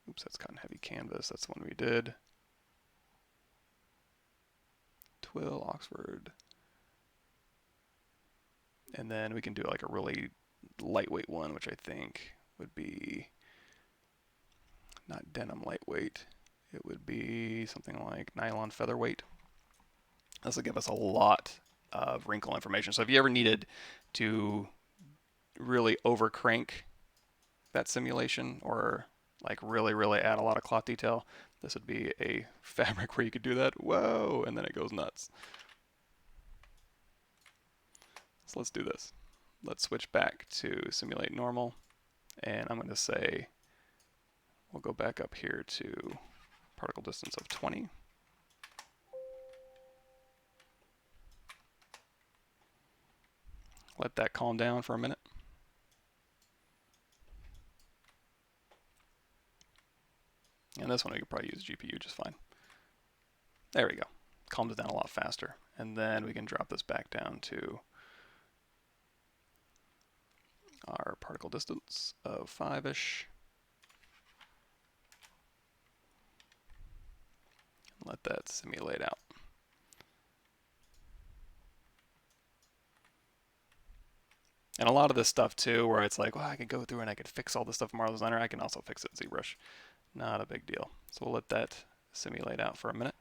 S1: oops, that's cotton heavy canvas. That's the one we did. Twill, Oxford. And then we can do like a really lightweight one, which I think would be not denim lightweight. It would be something like nylon featherweight. This will give us a lot of wrinkle information. So if you ever needed to really overcrank that simulation or like really add a lot of cloth detail, this would be a fabric where you could do that. Whoa, and then it goes nuts. So let's do this. Let's switch back to simulate normal, and I'm going to say we'll go back up here to particle distance of 20. Let that calm down for a minute. And this one we could probably use GPU just fine. There we go. Calms it down a lot faster. And then we can drop this back down to our particle distance of 5-ish. Let that simulate out. And a lot of this stuff too, where it's like, well, I could go through and I could fix all this stuff in Marvel Designer. I can also fix it in ZBrush. Not a big deal. So we'll let that simulate out for a minute,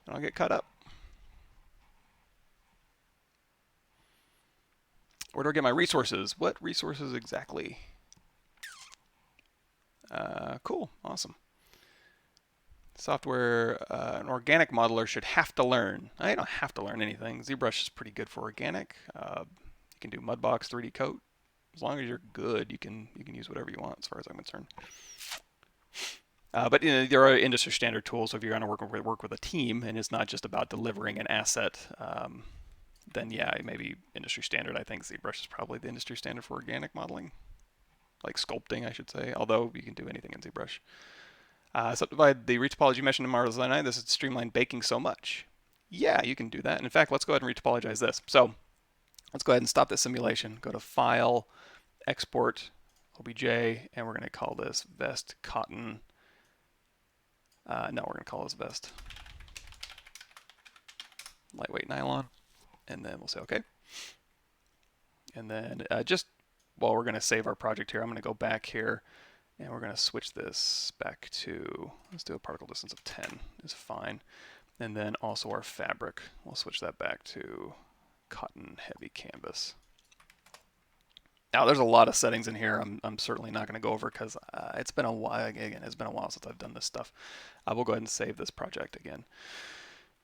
S1: and I'll get caught up. Where do I get my resources? What resources exactly? Cool, awesome. Software, an organic modeler should have to learn. I don't have to learn anything. ZBrush is pretty good for organic. You can do Mudbox 3D Coat. As long as you're good, you can use whatever you want, as far as I'm concerned. But there are industry standard tools. So if you're going to work with a team, and it's not just about delivering an asset, then yeah, maybe industry standard. I think ZBrush is probably the industry standard for organic modeling, like sculpting, I should say. Although you can do anything in ZBrush. Subdivide the retopology mesh into Marvel Designer. This is streamlined baking so much. Yeah, you can do that. And in fact, let's go ahead and retopologize this. So let's go ahead and stop this simulation. Go to File, Export, OBJ, and we're going to call this Vest Cotton. No, we're going to call this Vest Lightweight Nylon. And then we'll say OK. And then just while we're going to save our project here, I'm going to go back here. And we're going to switch this back to, let's do a particle distance of 10 is fine. And then also our fabric, we'll switch that back to cotton heavy canvas. Now there's a lot of settings in here I'm certainly not going to go over because it's been a while, again, it's been a while since I've done this stuff. We'll go ahead and save this project again.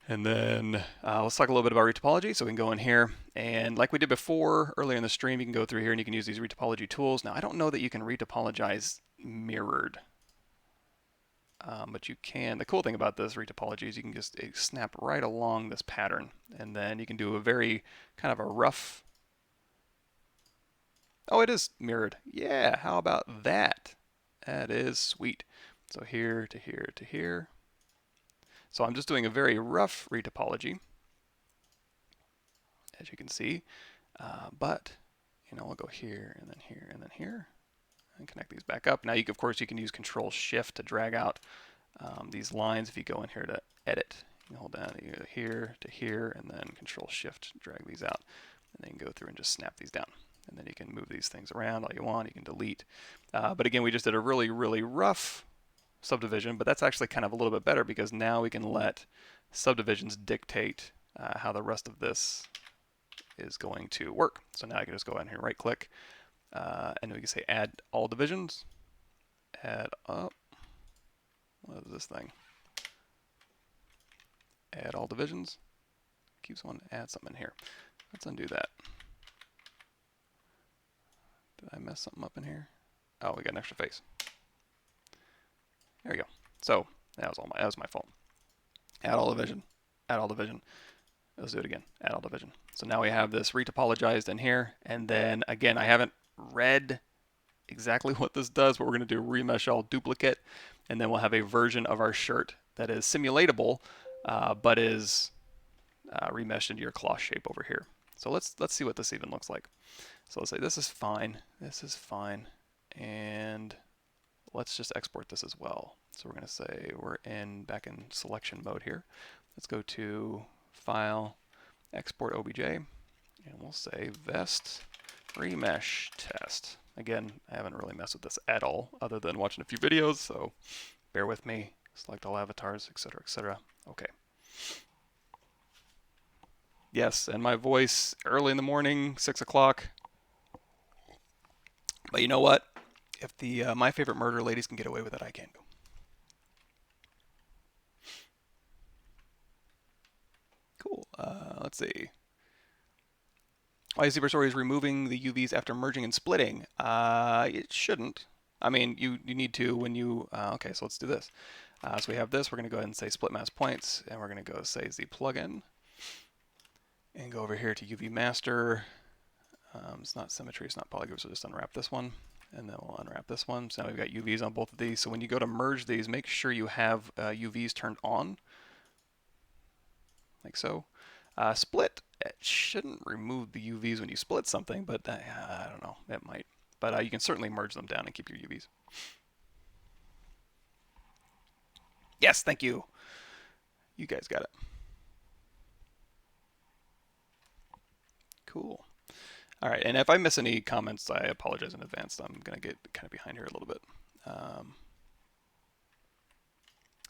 S1: And then let's talk a little bit about retopology. So we can go in here, and like we did before, earlier in the stream, you can go through here and you can use these retopology tools. Now I don't know that you can retopologize mirrored, but you can. The cool thing about this retopology is you can just snap right along this pattern, and then you can do a very kind of a rough. Oh, it is mirrored. Yeah, how about that? That is sweet. So here to here to here. So I'm just doing a very rough retopology, as you can see, but we'll go here and then here and then here and connect these back up. Now, of course, you can use Control-Shift to drag out these lines. If you go in here to edit, you can hold down here to here and then Control-Shift, drag these out, and then you can go through and just snap these down. And then you can move these things around all you want. You can delete. But again, we just did a really, really rough subdivision, but that's actually kind of a little bit better because now we can let subdivisions dictate how the rest of this is going to work. So now I can just go ahead and right click and we can say add all divisions, add up, what is this thing? Add all divisions, keeps wanting to add something in here. Let's undo that. Did I mess something up in here? Oh, we got an extra face. There we go. So that was my fault. Add all division. Add all division. Let's do it again. Add all division. So now we have this retopologized in here. And then again, I haven't read exactly what this does, but we're going to do remesh all duplicate. And then we'll have a version of our shirt that is simulatable, but is remeshed into your cloth shape over here. So let's see what this even looks like. So let's say this is fine. This is fine. And let's just export this as well. So we're going to say we're back in selection mode here. Let's go to File, Export OBJ, and we'll say Vest Remesh Test. Again, I haven't really messed with this at all, other than watching a few videos, so bear with me. Select all avatars, etc., etc. Okay. Yes, and my voice early in the morning, 6 o'clock. But you know what? If the My Favorite Murder ladies can get away with it, I can too. Cool. Let's see. Why is ZBrush always removing the UVs after merging and splitting? It shouldn't. I mean, you need to when you. Okay, so let's do this. So we have this. We're going to go ahead and say split mask points, and we're going to go say Z plugin, and go over here to UV master. It's not symmetry. It's not polygon. So just unwrap this one. And then we'll unwrap this one. So now we've got UVs on both of these. So when you go to merge these, make sure you have UVs turned on, like so. Split, it shouldn't remove the UVs when you split something, but I don't know, it might. But you can certainly merge them down and keep your UVs. Yes, thank you. You guys got it. Cool. All right, and if I miss any comments, I apologize in advance. I'm going to get kind of behind here a little bit.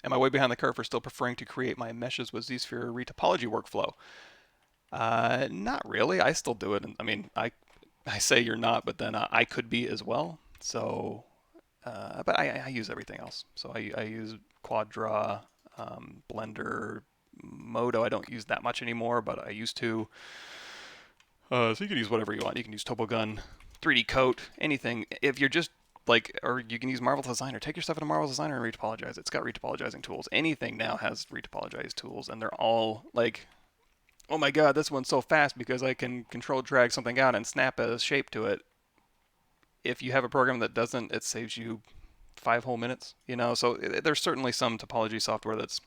S1: Am I way behind the curve for still preferring to create my meshes with zSphere retopology workflow? Not really. I still do it. I mean, I say you're not, but then I could be as well. So, but I use everything else. So I use Quadra, Blender, Modo. I don't use that much anymore, but I used to. So you can use whatever you want. You can use TopoGun, 3D Coat, anything. If you're just like, or you can use Marvelous Designer. Take your stuff into Marvelous Designer and retopologize. It's got retopologizing tools. Anything now has retopologized tools, and they're all like, oh my god, this one's so fast because I can control drag something out and snap a shape to it. If you have a program that doesn't, it saves you 5 whole minutes. So there's certainly some topology software that's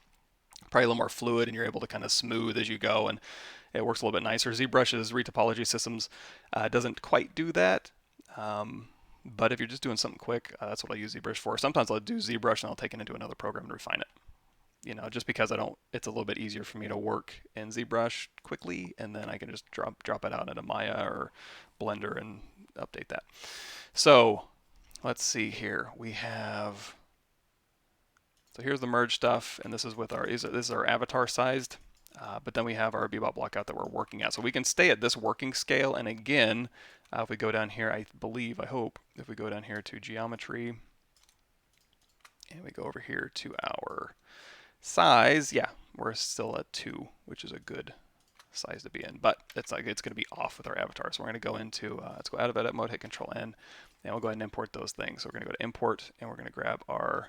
S1: probably a little more fluid, and you're able to kind of smooth as you go, and it works a little bit nicer. ZBrush's retopology systems doesn't quite do that. But if you're just doing something quick, that's what I use ZBrush for. Sometimes I'll do ZBrush and I'll take it into another program and refine it. Just because it's a little bit easier for me to work in ZBrush quickly, and then I can just drop it out into Maya or Blender and update that. So let's see here. So here's the merge stuff, and this is with this is our avatar sized. But then we have our Bebop blockout that we're working at. So we can stay at this working scale. And again, if we go down here, I hope, if we go down here to geometry, and we go over here to our size, yeah, we're still at 2, which is a good size to be in. But it's going to be off with our avatar. So we're going to go into, let's go out of edit mode, hit Control N, and we'll go ahead and import those things. So we're going to go to import, and we're going to grab our,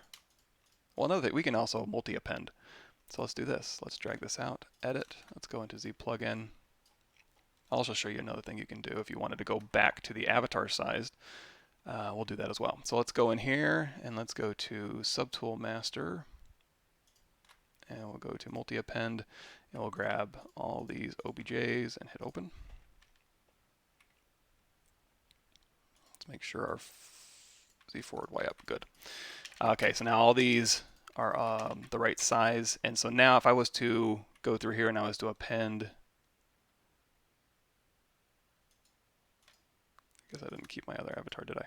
S1: well, another thing, we can also multi-append. So let's do this. Let's drag this out, edit. Let's go into Z plugin. I'll also show you another thing you can do if you wanted to go back to the avatar sized. We'll do that as well. So let's go in here and let's go to Subtool Master. And we'll go to multi-append, and we'll grab all these OBJs and hit open. Let's make sure our Z forward, Y up, good. Okay, so now all these are the right size, and so now if I was to go through here and I was to append, I guess I didn't keep my other avatar, did I?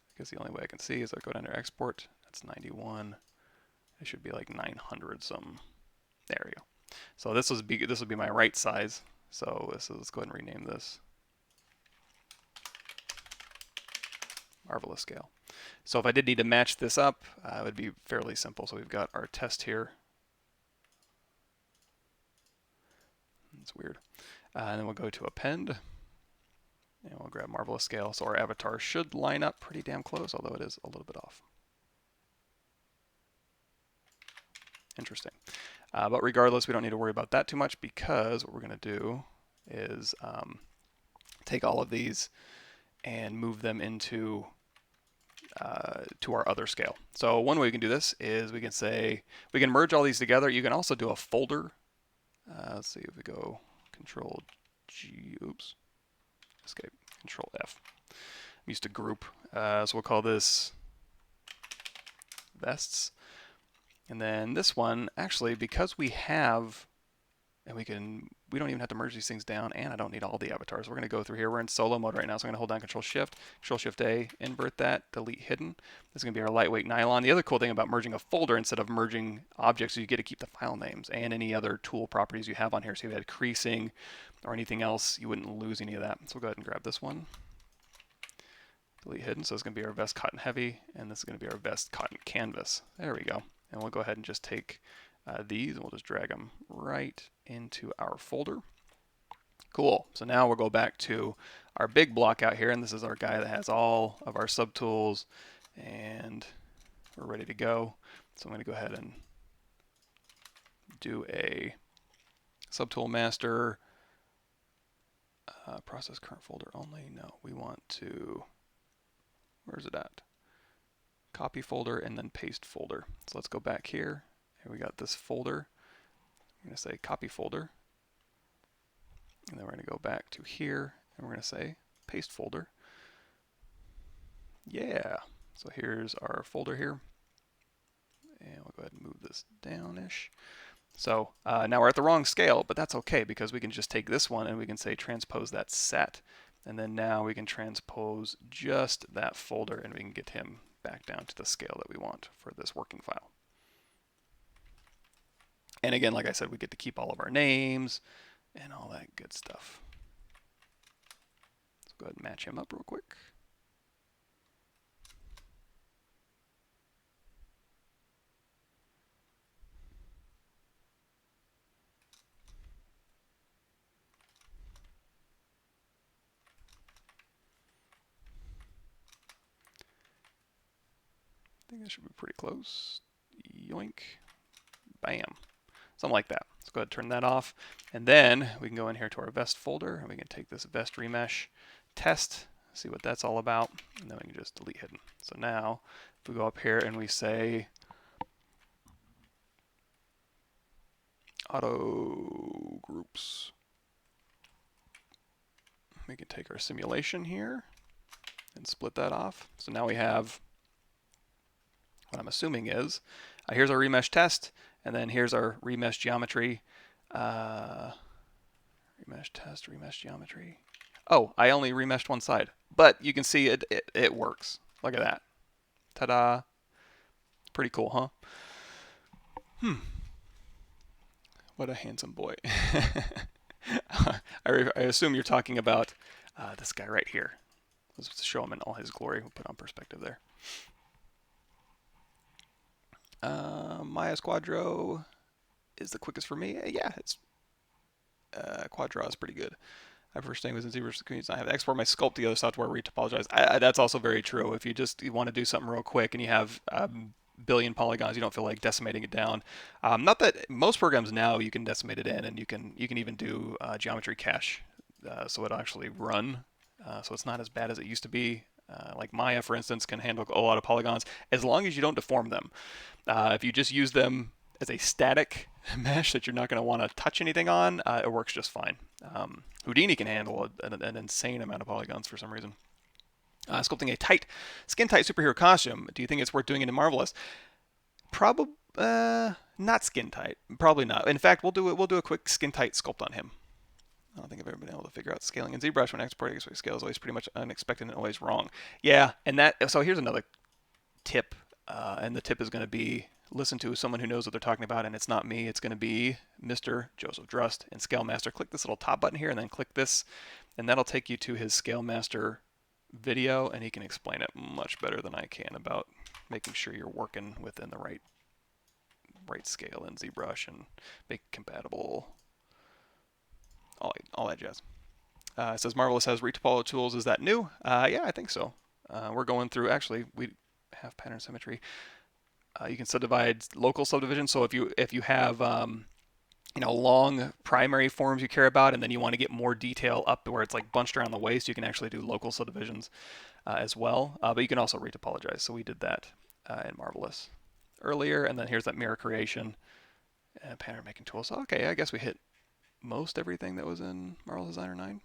S1: I guess the only way I can see is I go down to export. That's 91. It should be like 900 some. There we go. So this would be my right size. So let's go ahead and rename this Marvelous Scale. So if I did need to match this up, it would be fairly simple. So we've got our test here. It's weird. And then we'll go to append, and we'll grab Marvelous Scale. So our avatar should line up pretty damn close, although it is a little bit off. Interesting. But regardless, we don't need to worry about that too much, because what we're going to do is take all of these and move them into to our other scale. So one way we can do this is we can merge all these together. You can also do a folder. Let's see if we go Control G, oops, escape, Control F. I'm used to group. So we'll call this vests. And then this one, actually, because we have, and we don't even have to merge these things down, and I don't need all the avatars. We're going to go through here. We're in solo mode right now, so I'm going to hold down Control Shift A, invert that, delete hidden. This is going to be our lightweight nylon. The other cool thing about merging a folder instead of merging objects is you get to keep the file names and any other tool properties you have on here. So if you had creasing or anything else, you wouldn't lose any of that. So we'll go ahead and grab this one. Delete hidden. So it's going to be our vest cotton heavy, and this is going to be our vest cotton canvas. There we go. And we'll go ahead and just take these, and we'll just drag them right into our folder. Cool. So now we'll go back to our big block out here, and this is our guy that has all of our subtools, and we're ready to go. So I'm going to go ahead and do a subtool master, process current folder only. No, we want to, where's it at? Copy folder and then paste folder. So let's go back here. Here we got this folder. I'm going to say copy folder. And then we're going to go back to here, and we're going to say paste folder. Yeah, so here's our folder here, and we'll go ahead and move this down-ish. So now we're at the wrong scale, but that's okay because we can just take this one and we can say transpose that set. And then now we can transpose just that folder and we can get him back down to the scale that we want for this working file. And again, like I said, we get to keep all of our names and all that good stuff. Let's go ahead and match him up real quick. I think that should be pretty close. Yoink. Bam. Something like that. Let's go ahead and turn that off. And then we can go in here to our vest folder and we can take this vest remesh test, see what that's all about, and then we can just delete hidden. So now if we go up here and we say auto groups, we can take our simulation here and split that off. So now we have what I'm assuming is, here's our remesh test, and then here's our remesh geometry. Remesh test, remesh geometry. Oh, I only remeshed one side, but you can see it works. Look at that. Ta-da. Pretty cool, huh? What a handsome boy. I assume you're talking about this guy right here. Let's show him in all his glory. We'll put on perspective there. Maya's Quadro is the quickest for me. Yeah, it's Quadro is pretty good. I prefer staying within ZBrush communities. I have to export my sculpt to the other software where you topologize. That's also very true. If you want to do something real quick and you have billion polygons, you don't feel like decimating it down. Not that most programs now you can decimate it in, and you can even do geometry cache, so it'll actually run. So it's not as bad as it used to be. Like Maya, for instance, can handle a lot of polygons as long as you don't deform them. If you just use them as a static mesh that you're not going to want to touch anything on, it works just fine. Houdini can handle an insane amount of polygons for some reason. Sculpting a skin-tight superhero costume. Do you think it's worth doing it in Marvelous? Probably not skin-tight. Probably not. In fact, we'll do a quick skin-tight sculpt on him. I don't think I've ever been able to figure out scaling in ZBrush when exporting scale is always pretty much unexpected and always wrong. Yeah, and so here's another tip, and the tip is going to be listen to someone who knows what they're talking about, and it's not me. It's going to be Mr. Joseph Drust in Scale Master. Click this little top button here, and then click this, and that'll take you to his Scale Master video, and he can explain it much better than I can about making sure you're working within the right scale in ZBrush and make it compatible. All that jazz. It says Marvelous has retopology tools. Is that new? Yeah, I think so. We're going through. Actually, we have pattern symmetry. You can subdivide local subdivision. So if you have long primary forms you care about, and then you want to get more detail up to where it's like bunched around the waist, you can actually do local subdivisions as well. But you can also retopologize. So we did that in Marvelous earlier, and then here's that mirror creation and pattern making tools. So, okay, I guess we hit most everything that was in Marvelous Designer 9.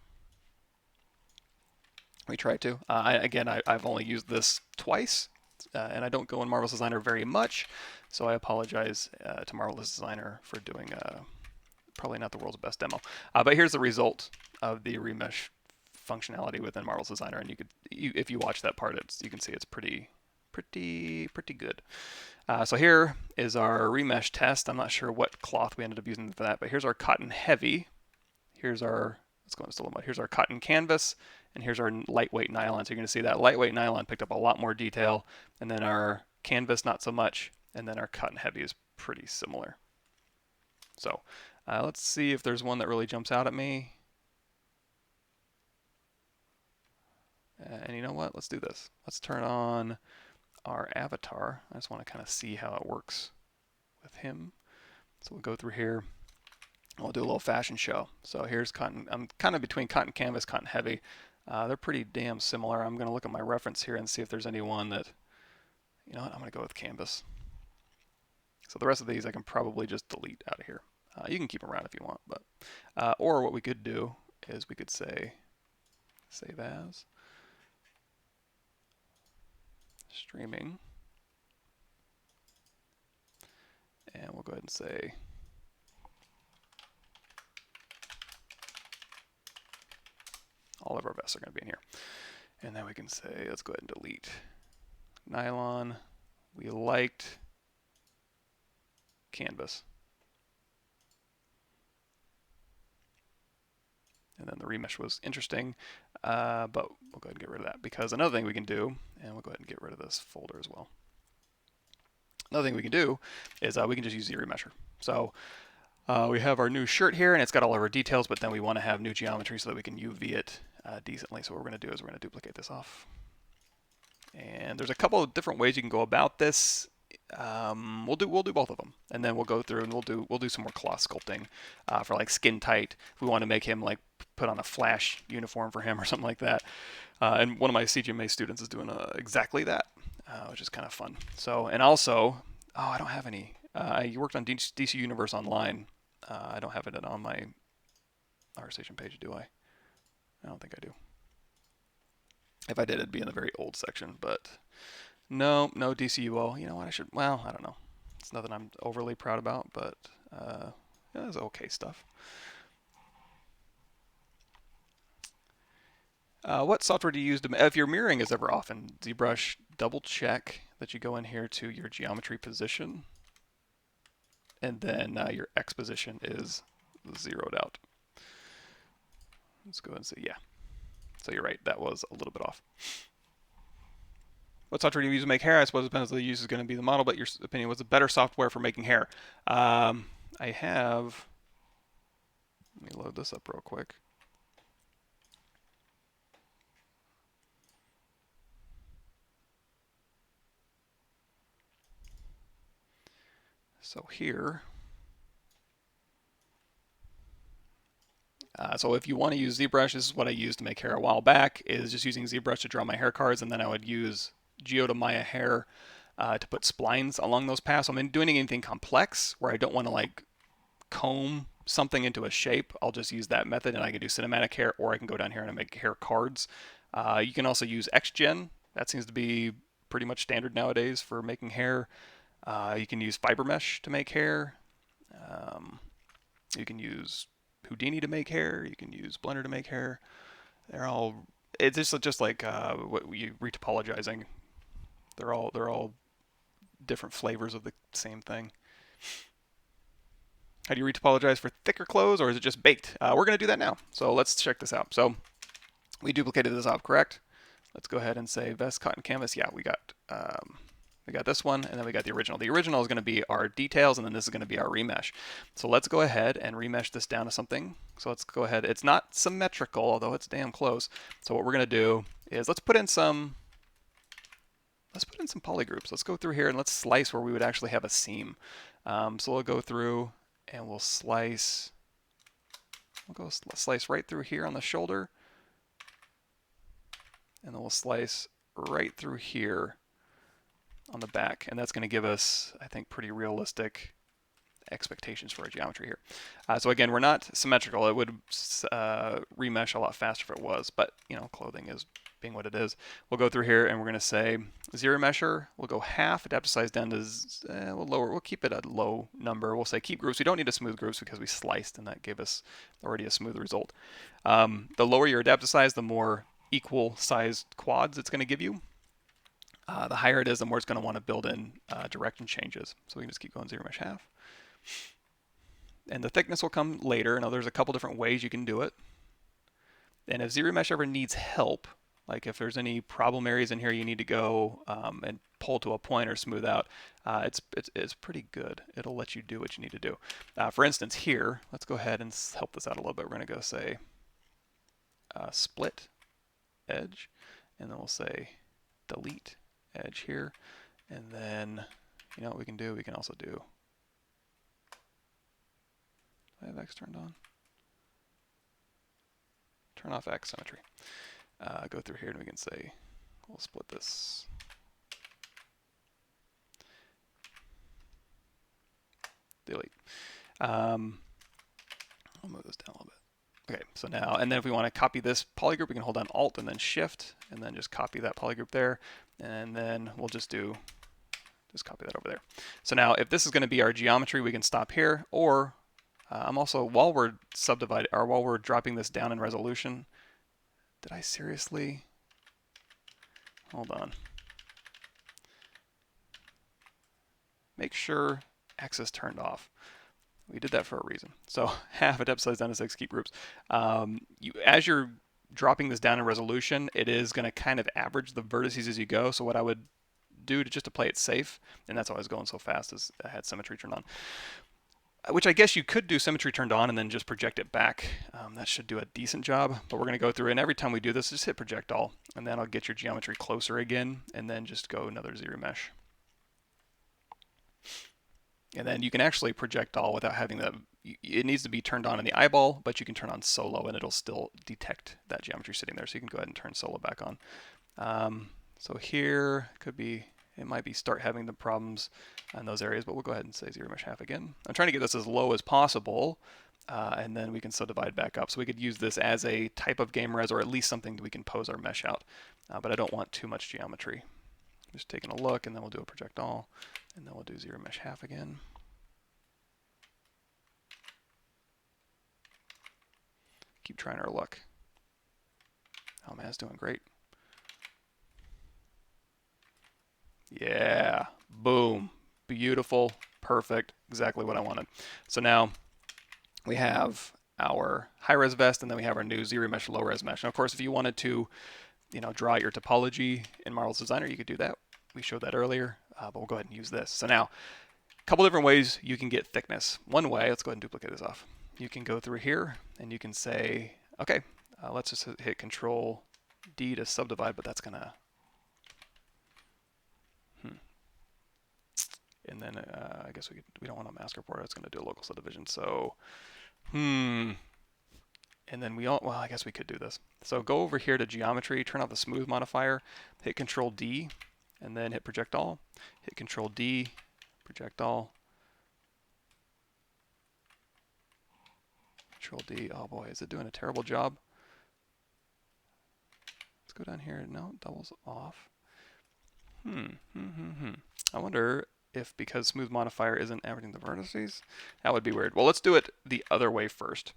S1: We tried to. I've only used this twice, and I don't go in Marvelous Designer very much, so I apologize to Marvelous Designer for doing probably not the world's best demo. But here's the result of the remesh functionality within Marvelous Designer, and if you watch that part, you can see it's pretty good. So here is our remesh test. I'm not sure what cloth we ended up using for that, but here's our cotton heavy. Here's our here's our cotton canvas, and here's our lightweight nylon. So you're going to see that lightweight nylon picked up a lot more detail, and then our canvas not so much, and then our cotton heavy is pretty similar. So let's see if there's one that really jumps out at me. And you know what? Let's do this. Let's turn on our avatar. I just want to kind of see how it works with him. So we'll go through here. We'll do a little fashion show. So here's cotton. I'm kind of between cotton canvas, cotton heavy. They're pretty damn similar. I'm going to look at my reference here and see if there's any one that, you know what, I'm going to go with canvas. So the rest of these I can probably just delete out of here. You can keep them around if you want, but or what we could do is we could say Save as. Streaming. And we'll go ahead and say all of our vests are going to be in here. And then we can say, let's go ahead and delete nylon. We liked canvas. And then the remesh was interesting, but we'll go ahead and get rid of that, because another thing we can do, and we'll go ahead and get rid of this folder as well. Another thing we can do is we can just use the remeasure. So we have our new shirt here, and it's got all of our details, but then we want to have new geometry so that we can UV it decently. So what we're going to do is we're going to duplicate this off. And there's a couple of different ways you can go about this. We'll do both of them, and then we'll go through and we'll do some more cloth sculpting for like skin tight. If we want to make him like put on a Flash uniform for him or something like that. And one of my CGMA students is doing exactly that, which is kind of fun. So, and also, oh, I don't have any. You worked on DC Universe Online. I don't have it on my ArtStation page, do I? I don't think I do. If I did, it'd be in the very old section, but no DCUO. You know what? I should. Well, I don't know. It's nothing I'm overly proud about, but yeah, it's okay stuff. What software do you use if your mirroring is ever off in ZBrush? Double check that you go in here to your geometry position, and then your X position is zeroed out. Let's go ahead and say yeah. So you're right, that was a little bit off. What software do you use to make hair? I suppose it depends on the use is going to be the model, but your opinion, what's the better software for making hair? I have, let me load this up real quick. So here, so if you want to use ZBrush, this is what I used to make hair a while back, is just using ZBrush to draw my hair cards, and then I would use Geo to Maya hair to put splines along those paths. So I'm doing anything complex where I don't want to like comb something into a shape. I'll just use that method, and I can do cinematic hair, or I can go down here and make hair cards. You can also use XGen. That seems to be pretty much standard nowadays for making hair. You can use fiber mesh to make hair. You can use Houdini to make hair. You can use Blender to make hair. They're all. It's just like what you retopologizing. They're all different flavors of the same thing. How do you retopologize for thicker clothes, or is it just baked? We're going to do that now. So let's check this out. So we duplicated this off, correct? Let's go ahead and say vest cotton canvas. Yeah, we got this one, and then we got the original. The original is going to be our details, and then this is going to be our remesh. So let's go ahead and remesh this down to something. So let's go ahead. It's not symmetrical, although it's damn close. So what we're going to do is let's put in some polygroups. Let's go through here and let's slice where we would actually have a seam. So we'll go through and we'll slice. We'll go slice right through here on the shoulder, and then we'll slice right through here on the back, and that's going to give us, I think, pretty realistic expectations for our geometry here. So again, we're not symmetrical. It would remesh a lot faster if it was, but you know, clothing is being what it is. We'll go through here and we're going to say zero mesher. We'll go half, adapt size down to we'll keep it a low number. We'll say keep groups. We don't need to smooth groups because we sliced, and that gave us already a smooth result. The lower your adaptive size, the more equal sized quads it's going to give you. The higher it is, the more it's going to want to build in direction changes. So we can just keep going zero mesh half. And the thickness will come later. Now there's a couple different ways you can do it. And if zero mesh ever needs help, like if there's any problem areas in here you need to go and pull to a point or smooth out, it's pretty good. It'll let you do what you need to do. For instance, here, let's go ahead and help this out a little bit. We're going to go say split edge, and then we'll say delete edge here. And then, you know what we can do? We can also do, do I have X turned on? Turn off X symmetry. Go through here and we can say, we'll split this. Delete. I'll move this down a little bit. Okay, so now, and then if we want to copy this polygroup, we can hold down Alt and then Shift, and then just copy that polygroup there, and then we'll just copy that over there. So now, if this is going to be our geometry, we can stop here, or I'm also, while we're subdividing, or while we're dropping this down in resolution, did I seriously? Hold on. Make sure X is turned off. We did that for a reason. So half a depth size down to 6, keep groups. As you're dropping this down in resolution, it is going to kind of average the vertices as you go. So what I would do just to play it safe, and that's why I was going so fast, is I had symmetry turned on. Which I guess you could do symmetry turned on and then just project it back. That should do a decent job, but we're going to go through, and every time we do this, just hit project all, and then I'll get your geometry closer again, and then just go another zero mesh. And then you can actually project all without having the, it needs to be turned on in the eyeball, but you can turn on solo and it'll still detect that geometry sitting there. So you can go ahead and turn solo back on. So here could be, it might be start having the problems in those areas, but we'll go ahead and say zero mesh half again. I'm trying to get this as low as possible, and then we can subdivide back up. So we could use this as a type of game res, or at least something that we can pose our mesh out. But I don't want too much geometry. Just taking a look, and then we'll do a project all, and then we'll do zero mesh half again. Keep trying our luck. Oh man, it's doing great. Yeah, boom, beautiful, perfect, exactly what I wanted. So now we have our high-res vest, and then we have our new zero mesh, low-res mesh. Now, of course, if you wanted to, draw out your topology in Marvel's Designer, you could do that. We showed that earlier, but we'll go ahead and use this. So now, a couple different ways you can get thickness. One way, let's go ahead and duplicate this off. You can go through here, and you can say, okay, let's just hit Control D to subdivide, but that's gonna, and then I guess we don't want a mask report. It's gonna do a local subdivision. So, and then well, I guess we could do this. So go over here to geometry, turn off the smooth modifier, hit Control D, and then hit project all. Hit Control D, project all. Control D. Oh boy, is it doing a terrible job? Let's go down here. No, doubles off. I wonder if because smooth modifier isn't averaging the vertices, that would be weird. Well, let's do it the other way first.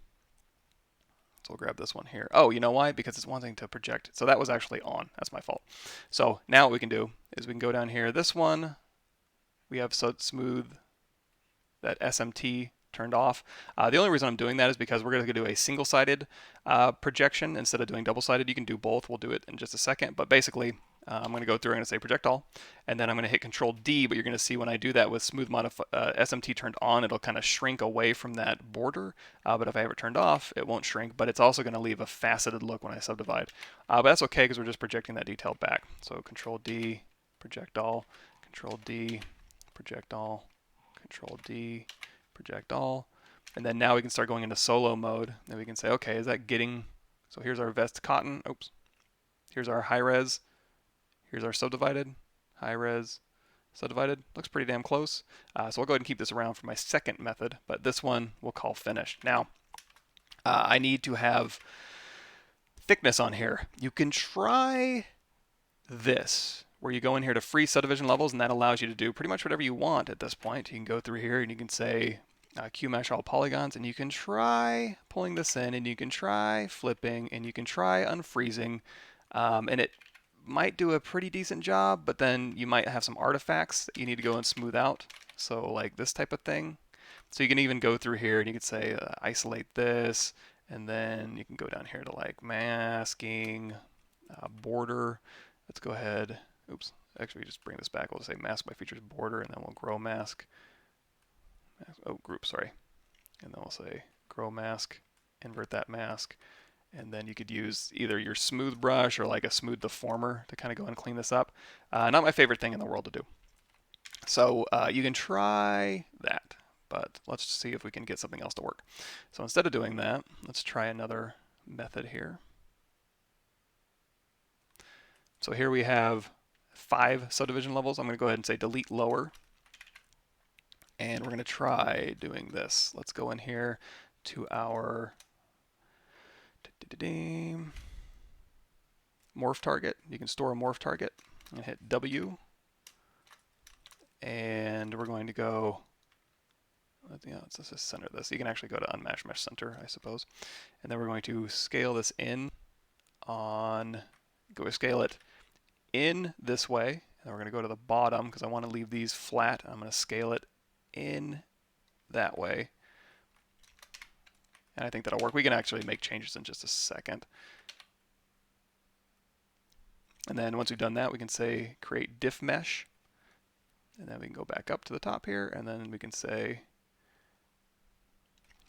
S1: So we'll grab this one here. Oh, you know why? Because it's wanting to project. So that was actually on. That's my fault. So now what we can do is we can go down here. This one, we have smooth, that SMT turned off. The only reason I'm doing that is because we're going to do a single-sided projection instead of doing double-sided. You can do both. We'll do it in just a second. But basically, I'm going to go through and say project all, and then I'm going to hit Control D, but you're going to see when I do that with smooth SMT turned on, it'll kind of shrink away from that border, but if I have it turned off, it won't shrink, but it's also going to leave a faceted look when I subdivide. But that's okay because we're just projecting that detail back. So Control D, project all, Control D, project all, Control D, project all, and then now we can start going into solo mode, and we can say, okay, is that getting, so here's our vest cotton, oops, here's our high res, here's our subdivided, high res, subdivided. Looks pretty damn close. So I'll go ahead and keep this around for my second method, but this one we'll call finished. Now, I need to have thickness on here. You can try this, where you go in here to free subdivision levels, and that allows you to do pretty much whatever you want at this point. You can go through here and you can say QMesh all polygons, and you can try pulling this in, and you can try flipping, and you can try unfreezing, and it might do a pretty decent job, but then you might have some artifacts that you need to go and smooth out. So like this type of thing. So you can even go through here and you could say isolate this, and then you can go down here to like masking, border. Let's go ahead. Oops. Actually, just bring this back. We'll just say mask by features border, and then we'll grow mask. Oh, group, sorry. And then we'll say grow mask, invert that mask. And then you could use either your smooth brush or like a smooth deformer to kind of go and clean this up. Not my favorite thing in the world to do. So you can try that, but let's see if we can get something else to work. So instead of doing that, let's try another method here. So here we have 5 subdivision levels. I'm going to go ahead and say delete lower. And we're going to try doing this. Let's go in here to our Morph Target. You can store a Morph Target and hit W. And we're going to go, let's just center this. You can actually go to Unmatched Mesh Center, I suppose. And then we're going to scale this in scale it in this way. And then we're going to go to the bottom because I want to leave these flat. I'm going to scale it in that way. And I think that'll work. We can actually make changes in just a second. And then once we've done that, we can say create diff mesh. And then we can go back up to the top here, and then we can say,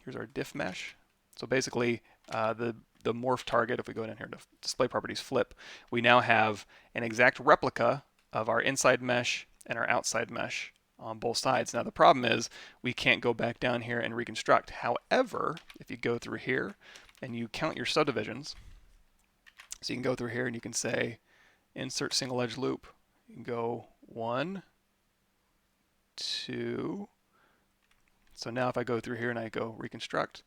S1: here's our diff mesh. So basically, the morph target, if we go down here to display properties flip, we now have an exact replica of our inside mesh and our outside mesh on both sides. Now the problem is we can't go back down here and reconstruct. However, if you go through here and you count your subdivisions, so you can go through here and you can say insert single edge loop. You can go 1, 2. So now if I go through here and I go reconstruct,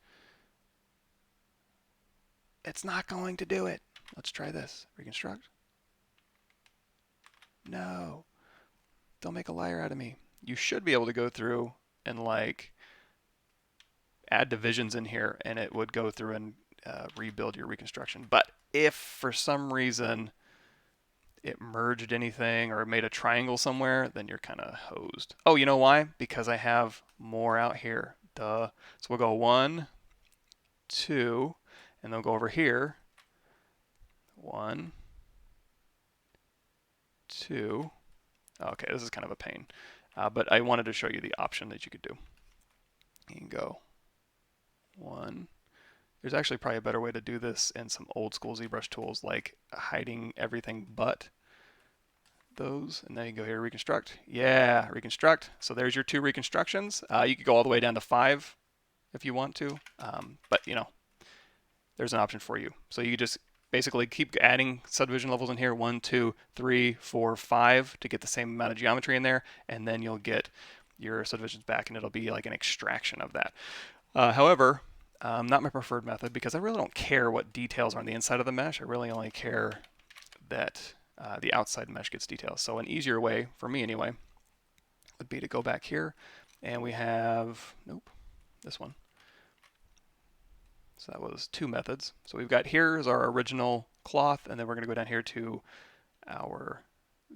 S1: it's not going to do it. Let's try this. Reconstruct. No. Don't make a liar out of me. You should be able to go through and like add divisions in here and it would go through and rebuild your reconstruction. But if for some reason it merged anything or made a triangle somewhere, then you're kind of hosed. Oh, you know why? Because I have more out here. Duh. So we'll go 1, 2, and then we'll go over here. 1, 2. Okay, this is kind of a pain. But I wanted to show you the option that you could do. You can go 1. There's actually probably a better way to do this in some old school ZBrush tools like hiding everything but those. And then you can go here, reconstruct. Yeah, reconstruct. So there's your 2 reconstructions. You could go all the way down to 5 if you want to. But you know, there's an option for you. So you just basically keep adding subdivision levels in here, 1, 2, 3, 4, 5 to get the same amount of geometry in there, and then you'll get your subdivisions back and it'll be like an extraction of that. However, not my preferred method because I really don't care what details are on the inside of the mesh. I really only care that the outside mesh gets details. So an easier way, for me anyway, would be to go back here and we have, nope, this one. So that was 2 methods. So we've got here is our original cloth, and then we're going to go down here to our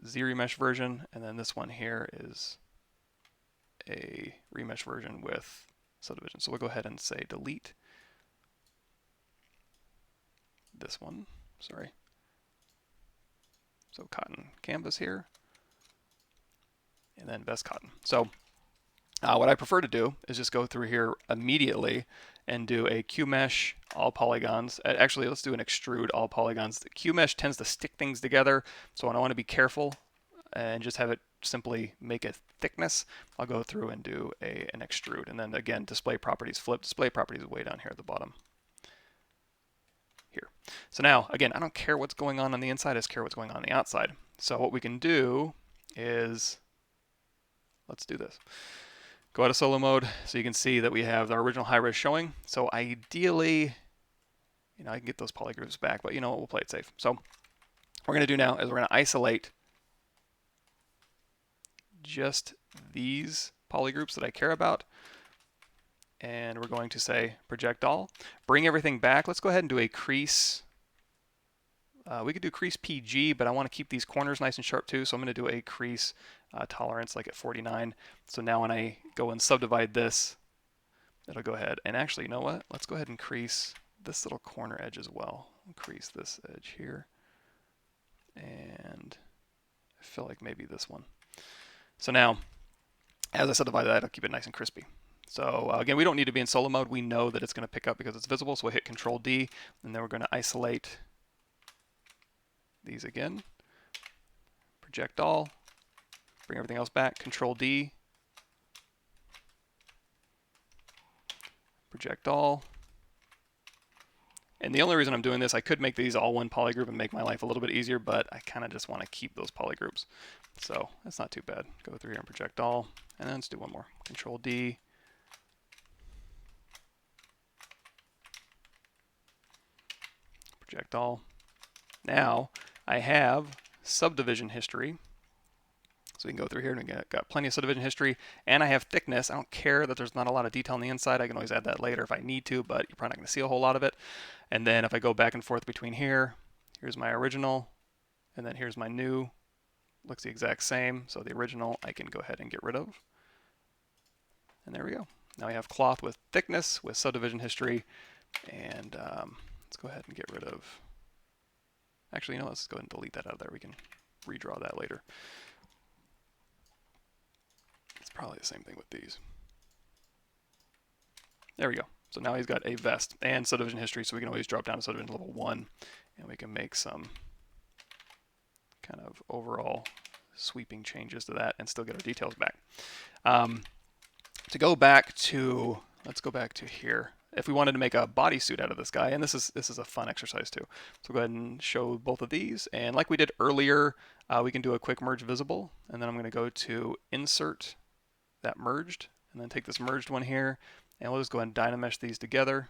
S1: Z-remesh version, and then this one here is a remesh version with subdivision. So we'll go ahead and say delete this one, sorry. So cotton canvas here, and then best cotton. So what I prefer to do is just go through here immediately and do a Q-mesh all polygons. Actually, let's do an extrude all polygons. The Q-mesh tends to stick things together, so I want to be careful and just have it simply make a thickness. I'll go through and do an extrude, and then again, display properties flip. Display properties way down here at the bottom. Here. So now, again, I don't care what's going on the inside, I just care what's going on the outside. So what we can do is, let's do this. Go out of solo mode so you can see that we have our original high res showing. So ideally, you know, I can get those polygroups back, but you know what, we'll play it safe. So what we're going to do now is we're going to isolate just these polygroups that I care about. And we're going to say project all. Bring everything back. Let's go ahead and do a crease. We could do crease PG, but I want to keep these corners nice and sharp too. So I'm going to do a crease tolerance like at 49. So now when I go and subdivide this, it'll go ahead. And actually, you know what? Let's go ahead and crease this little corner edge as well. Crease this edge here. And I feel like maybe this one. So now, as I subdivide that, I'll keep it nice and crispy. So again, we don't need to be in solo mode. We know that it's going to pick up because it's visible. So we'll hit Control D, and then we're going to isolate these again. Project all. Bring everything else back. Control D. Project all. And the only reason I'm doing this, I could make these all one polygroup and make my life a little bit easier, but I kind of just want to keep those polygroups. So that's not too bad. Go through here and project all. And then let's do one more. Control D. project all. Now I have subdivision history. So we can go through here and we got plenty of subdivision history, and I have thickness. I don't care that there's not a lot of detail on the inside. I can always add that later if I need to, but you're probably not going to see a whole lot of it. And then if I go back and forth between here, here's my original, and then here's my new. Looks the exact same. So the original I can go ahead and get rid of. And there we go. Now we have cloth with thickness with subdivision history, and let's go ahead and get rid of. Actually, you know, let's go ahead and delete that out of there. We can redraw that later. It's probably the same thing with these. There we go. So now he's got a vest and subdivision history, so we can always drop down to subdivision level 1, and we can make some kind of overall sweeping changes to that and still get our details back. To go back to, let's go back to here. If we wanted to make a bodysuit out of this guy, and this is a fun exercise too. So go ahead and show both of these, and like we did earlier, we can do a quick merge visible, and then I'm going to go to insert that merged, and then take this merged one here, and we'll just go ahead and dynamesh these together.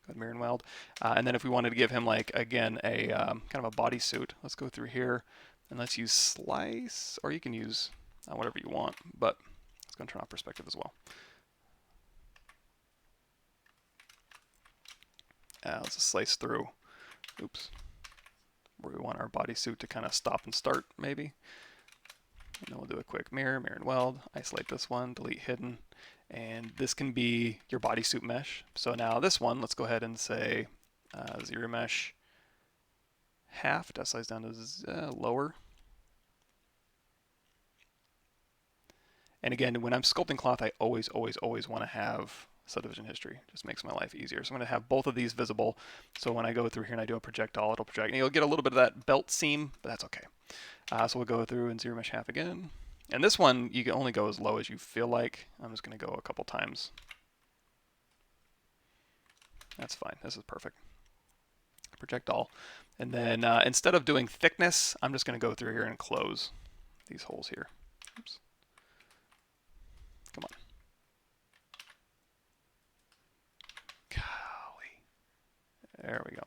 S1: Go ahead and mirror and weld. And then if we wanted to give him, like, again, a kind of a bodysuit, let's go through here, and let's use slice, or you can use whatever you want, but let's go and turn off perspective as well. Let's just slice through, oops, where we want our bodysuit to kind of stop and start, maybe. And then we'll do a quick mirror and weld, isolate this one, delete hidden, and this can be your bodysuit mesh. So now this one, let's go ahead and say zero mesh half, size down to lower. And again, when I'm sculpting cloth, I always want to have subdivision history. Just makes my life easier. So I'm going to have both of these visible. So when I go through here and I do a project all, it'll project. And you'll get a little bit of that belt seam, but that's okay. So we'll go through and zero mesh half again. And this one, you can only go as low as you feel like. I'm just going to go a couple times. That's fine. This is perfect. Project all. And then instead of doing thickness, I'm just going to go through here and close these holes here. Oops. Come on. Golly. There we go.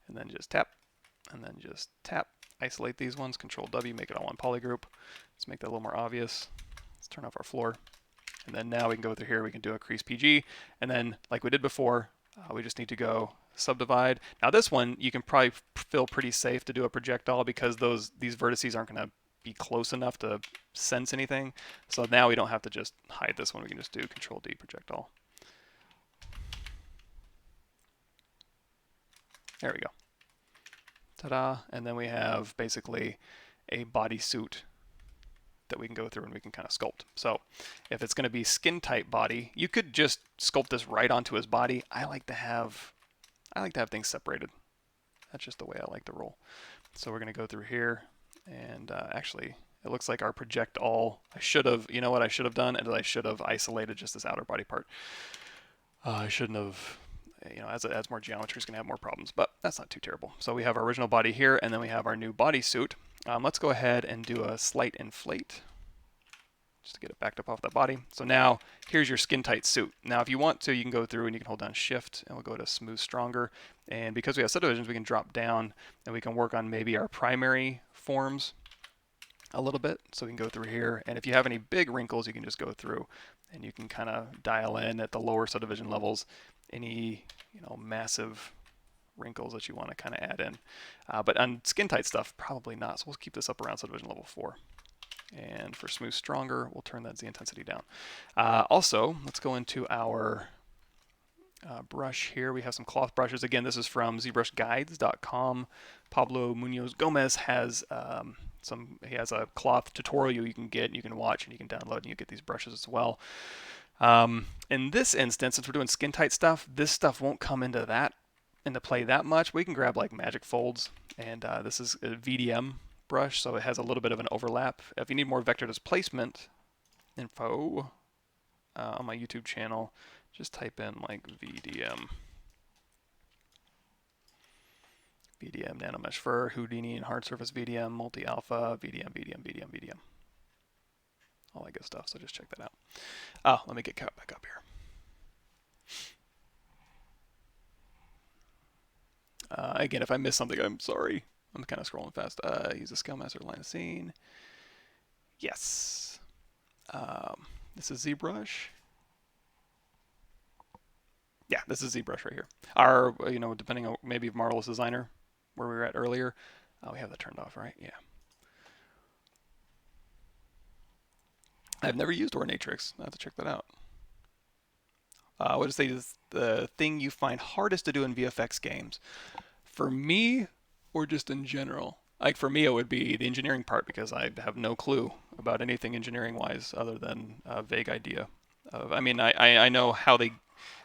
S1: And then just tap, and then just tap. Isolate these ones, Control W, make it all one polygroup. Let's make that a little more obvious. Let's turn off our floor. And then now we can go through here, we can do a crease PG. And then, like we did before, we just need to go subdivide. Now this one, you can probably feel pretty safe to do a projectile because these vertices aren't going to be close enough to sense anything. So now we don't have to just hide this one. We can just do Control D projectile. There we go. Ta-da. And then we have basically a bodysuit that we can go through and we can kind of sculpt. So if it's going to be skin tight body, you could just sculpt this right onto his body. I like to have things separated. That's just the way I like to roll. So we're going to go through here, and actually it looks like our project all, I should have, you know what I should have done, and I should have isolated just this outer body part. I shouldn't have, you know, as it adds more geometry, it's going to have more problems, but that's not too terrible. So we have our original body here, and then we have our new bodysuit. Let's go ahead and do a slight inflate, just to get it backed up off that body. So now, here's your skin tight suit. Now if you want to, you can go through and you can hold down Shift, and we'll go to Smooth Stronger. And because we have subdivisions, we can drop down, and we can work on maybe our primary forms a little bit. So we can go through here, and if you have any big wrinkles, you can just go through, and you can kind of dial in at the lower subdivision levels any, you know, massive wrinkles that you want to kind of add in. But on skin tight stuff, probably not. So we'll keep this up around subdivision level 4. And for Smooth Stronger, we'll turn that Z intensity down. Also, let's go into our brush here. We have some cloth brushes. Again, this is from zbrushguides.com. Pablo Munoz Gomez has he has a cloth tutorial you can get, and you can watch, and you can download, and you get these brushes as well. In this instance, since we're doing skin tight stuff, this stuff won't come into play that much. We can grab like magic folds, and this is a VDM brush, so it has a little bit of an overlap. If you need more vector displacement info on my YouTube channel, just type in like VDM nanomesh fur, Houdini and hard surface VDM, multi-alpha, VDM. All that good stuff, so just check that out. Oh, let me get back up here. Again, if I miss something, I'm sorry. I'm kind of scrolling fast. Use a scale master line of scene. Yes. This is ZBrush. Yeah, this is ZBrush right here. Our, depending on maybe Marvelous Designer, where we were at earlier. We have that turned off, right? Yeah. I've never used Ornatrix. I have to check that out. What to say is the thing you find hardest to do in VFX games? For me, or just in general? Like for me, it would be the engineering part because I have no clue about anything engineering-wise other than a vague idea. I mean, I know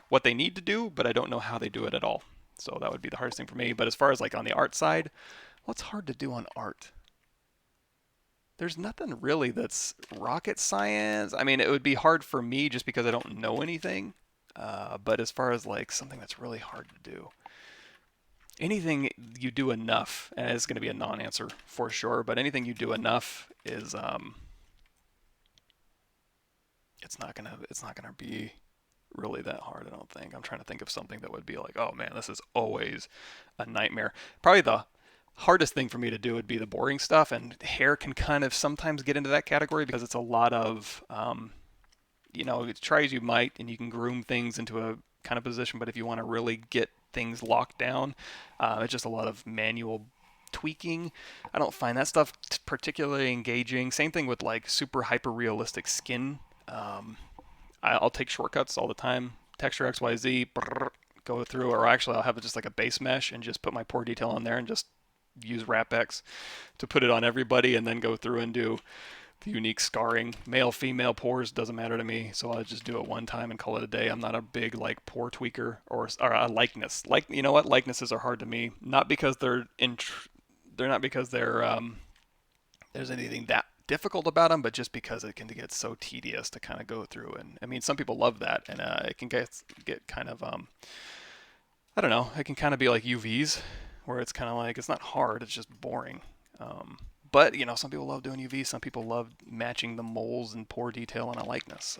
S1: what they need to do, but I don't know how they do it at all. So that would be the hardest thing for me. But as far as like on the art side, what's hard to do on art? There's nothing really that's rocket science. I mean, it would be hard for me just because I don't know anything. But as far as like something that's really hard to do, anything you do enough, and it's going to be a non-answer for sure, but anything you do enough is it's not gonna be really that hard. I don't think. I'm trying to think of something that would be like, oh man, this is always a nightmare. Probably the hardest thing for me to do would be the boring stuff, and hair can kind of sometimes get into that category because it's a lot of try as you might, and you can groom things into a kind of position, but if you want to really get things locked down, it's just a lot of manual tweaking. I don't find that stuff particularly engaging. Same thing with like super hyper realistic skin. I'll take shortcuts all the time. Texture XYZ, go through, or actually I'll have just like a base mesh and just put my pore detail on there and just use WrapX to put it on everybody, and then go through and do the unique scarring. Male, female pores doesn't matter to me, so I'll just do it one time and call it a day. I'm not a big like pore tweaker or a likeness. Like, you know what? Likenesses are hard to me, not because they're not because there's anything that difficult about them, but just because it can get so tedious to kind of go through. And I mean, some people love that, and it can get kind of I don't know. It can kind of be like UVs, where it's kind of like it's not hard, it's just boring. But some people love doing UV. Some people love matching the moles and pore detail in a likeness,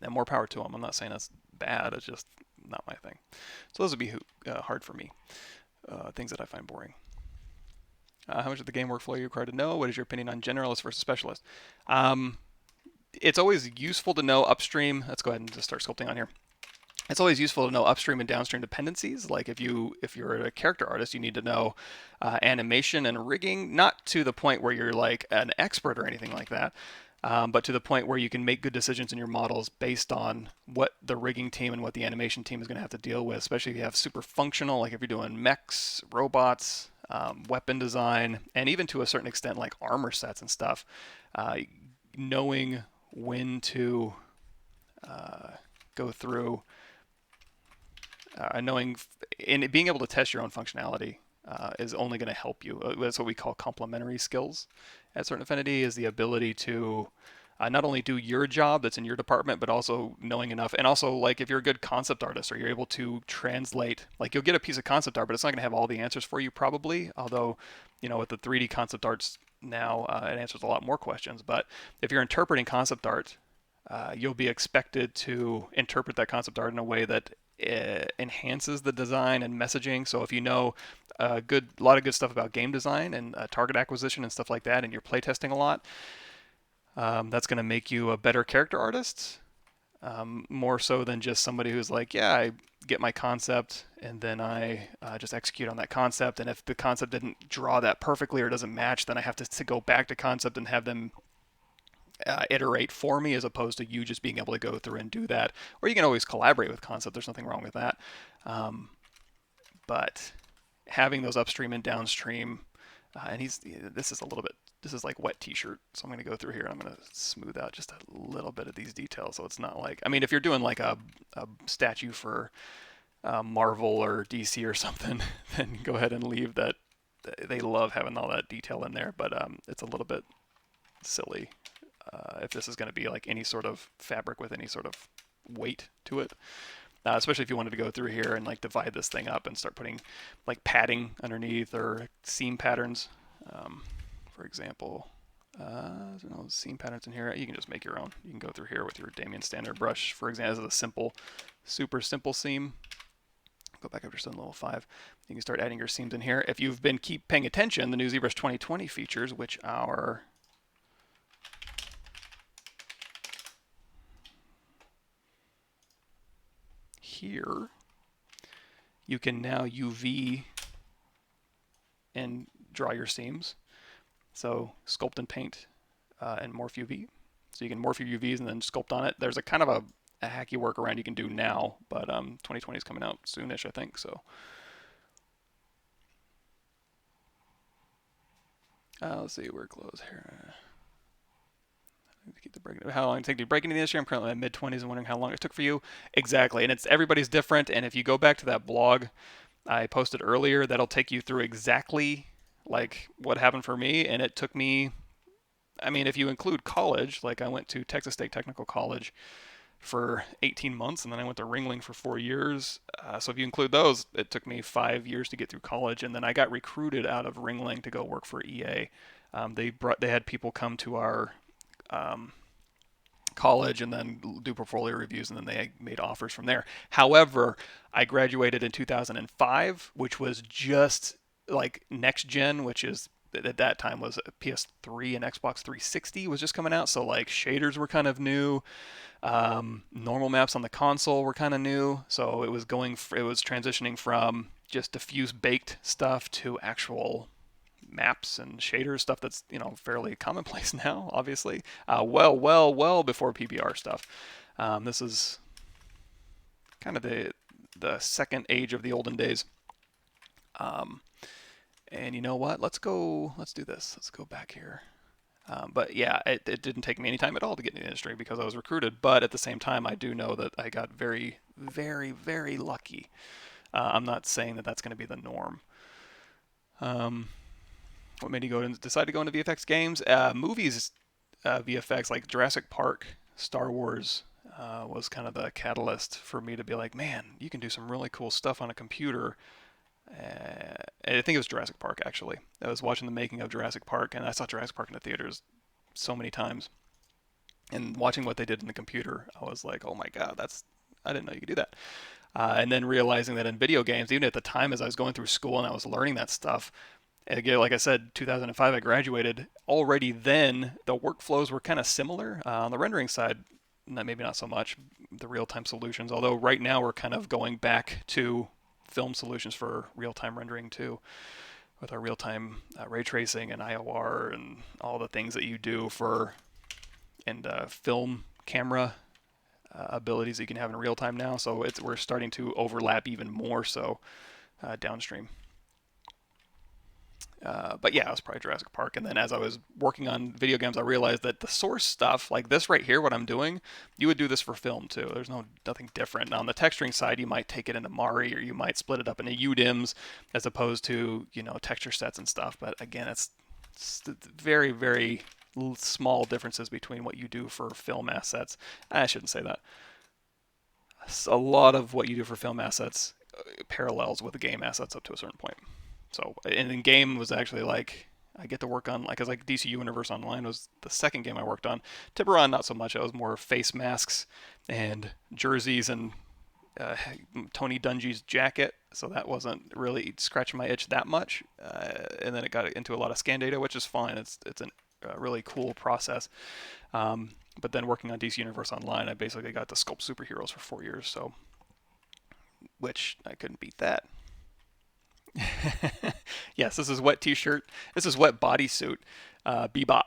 S1: and more power to them. I'm not saying that's bad. It's just not my thing. So those would be hard for me. Things that I find boring. How much of the game workflow are you required to know? What is your opinion on generalist versus specialist? It's always useful to know upstream. Let's go ahead and just start sculpting on here. It's always useful to know upstream and downstream dependencies. Like if you're a character artist, you need to know animation and rigging, not to the point where you're like an expert or anything like that, but to the point where you can make good decisions in your models based on what the rigging team and what the animation team is going to have to deal with, especially if you have super functional, like if you're doing mechs, robots, weapon design, and even to a certain extent like armor sets and stuff. Knowing when to go through knowing and being able to test your own functionality is only going to help you. That's what we call complementary skills at Certain Affinity, is the ability to not only do your job that's in your department, but also knowing enough. And also, like, if you're a good concept artist, or you're able to translate, like, you'll get a piece of concept art, but it's not going to have all the answers for you probably. Although, with the 3D concept arts now, it answers a lot more questions. But if you're interpreting concept art, you'll be expected to interpret that concept art in a way that enhances the design and messaging. So if you know a lot of good stuff about game design and target acquisition and stuff like that, and you're playtesting a lot, that's going to make you a better character artist, more so than just somebody who's like, yeah, I get my concept and then I just execute on that concept. And if the concept didn't draw that perfectly or doesn't match, then I have to go back to concept and have them iterate for me, as opposed to you just being able to go through and do that. Or you can always collaborate with concept. There's nothing wrong with that. But having those upstream and downstream, and this is like wet t-shirt. So I'm going to go through here and I'm going to smooth out just a little bit of these details. So it's not like, I mean, if you're doing like a statue for Marvel or DC or something, then go ahead and leave that. They love having all that detail in there, but it's a little bit silly if this is going to be like any sort of fabric with any sort of weight to it. Especially if you wanted to go through here and like divide this thing up and start putting like padding underneath or seam patterns. For example, there's no seam patterns in here. You can just make your own. You can go through here with your Damien standard brush, for example, as a super simple seam. Go back up to some level 5. You can start adding your seams in here. If you've been paying attention, the new ZBrush 2020 features, which are here, you can now UV and draw your seams. So sculpt and paint and morph UV. So you can morph your UVs and then sculpt on it. There's a kind of a hacky workaround you can do now, but 2020 is coming out soonish, I think. So let's see, we're close here. How long did it take to break anything this year? I'm currently in my mid-20s and wondering how long it took for you. Exactly, and everybody's different. And if you go back to that blog I posted earlier, that'll take you through exactly like what happened for me. And it took me, I mean, if you include college, like I went to Texas State Technical College for 18 months, and then I went to Ringling for 4 years. So if you include those, it took me 5 years to get through college, and then I got recruited out of Ringling to go work for EA. They had people come to our college and then do portfolio reviews, and then they made offers from there. However, I graduated in 2005, which was just like next gen, which is at that time was PS3 and Xbox 360 was just coming out. So like shaders were kind of new. Normal maps on the console were kind of new. So it was transitioning from just diffuse baked stuff to actual maps and shaders, stuff that's fairly commonplace now, obviously. Well before PBR stuff. This is kind of the second age of the olden days. And you know what? Let's do this. Let's go back here. But yeah, it didn't take me any time at all to get in the industry because I was recruited. But at the same time, I do know that I got very, very, very lucky. I'm not saying that that's going to be the norm. What made you decide to go into VFX games? Movies, VFX, like Jurassic Park, Star Wars, was kind of the catalyst for me to be like, man, you can do some really cool stuff on a computer. I think it was Jurassic Park, actually. I was watching the making of Jurassic Park, and I saw Jurassic Park in the theaters so many times. And watching what they did in the computer, I was like, oh my god, I didn't know you could do that. And then realizing that in video games, even at the time as I was going through school and I was learning that stuff, again, like I said, 2005 I graduated. Already then, the workflows were kind of similar. On the rendering side, maybe not so much, the real-time solutions. Although right now we're kind of going back to film solutions for real-time rendering too, with our real-time ray tracing and IOR and all the things that you do and film camera abilities that you can have in real time now. So we're starting to overlap even more so downstream. But yeah, it was probably Jurassic Park. And then as I was working on video games, I realized that the source stuff, like this right here, what I'm doing, you would do this for film too. There's nothing different. Now on the texturing side, you might take it into Mari, or you might split it up into UDIMs as opposed to texture sets and stuff. But again, it's very, very small differences between what you do for film assets. I shouldn't say that. A lot of what you do for film assets parallels with the game assets up to a certain point. So, and in game was actually like, I get to work on, like, DC Universe Online was the second game I worked on. Tiburon, not so much. It was more face masks and jerseys and Tony Dungy's jacket. So that wasn't really scratching my itch that much. And then it got into a lot of scan data, which is fine. It's a really cool process. But then working on DC Universe Online, I basically got to sculpt superheroes for 4 years. So, which I couldn't beat that. Yes, this is wet t-shirt. This is wet bodysuit. Bebop.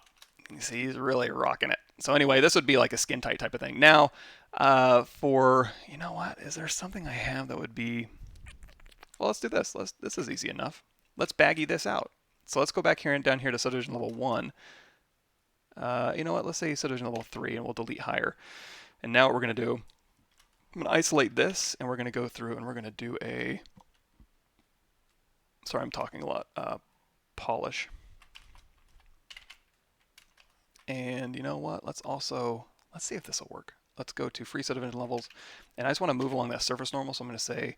S1: You see, he's really rocking it. So anyway, this would be like a skin tight type of thing. Now, you know what? Is there something I have that would be? Well, let's do this. This is easy enough. Let's baggy this out. So let's go back here and down here to subdivision level 1. You know what? Let's say subdivision level 3, and we'll delete higher. And now what we're going to do, I'm going to isolate this, and we're going to go through and we're going to do a, sorry, I'm talking a lot, polish. And you know what? Let's see if this will work. Let's go to free subdivision levels, and I just want to move along that surface normal, so I'm going to say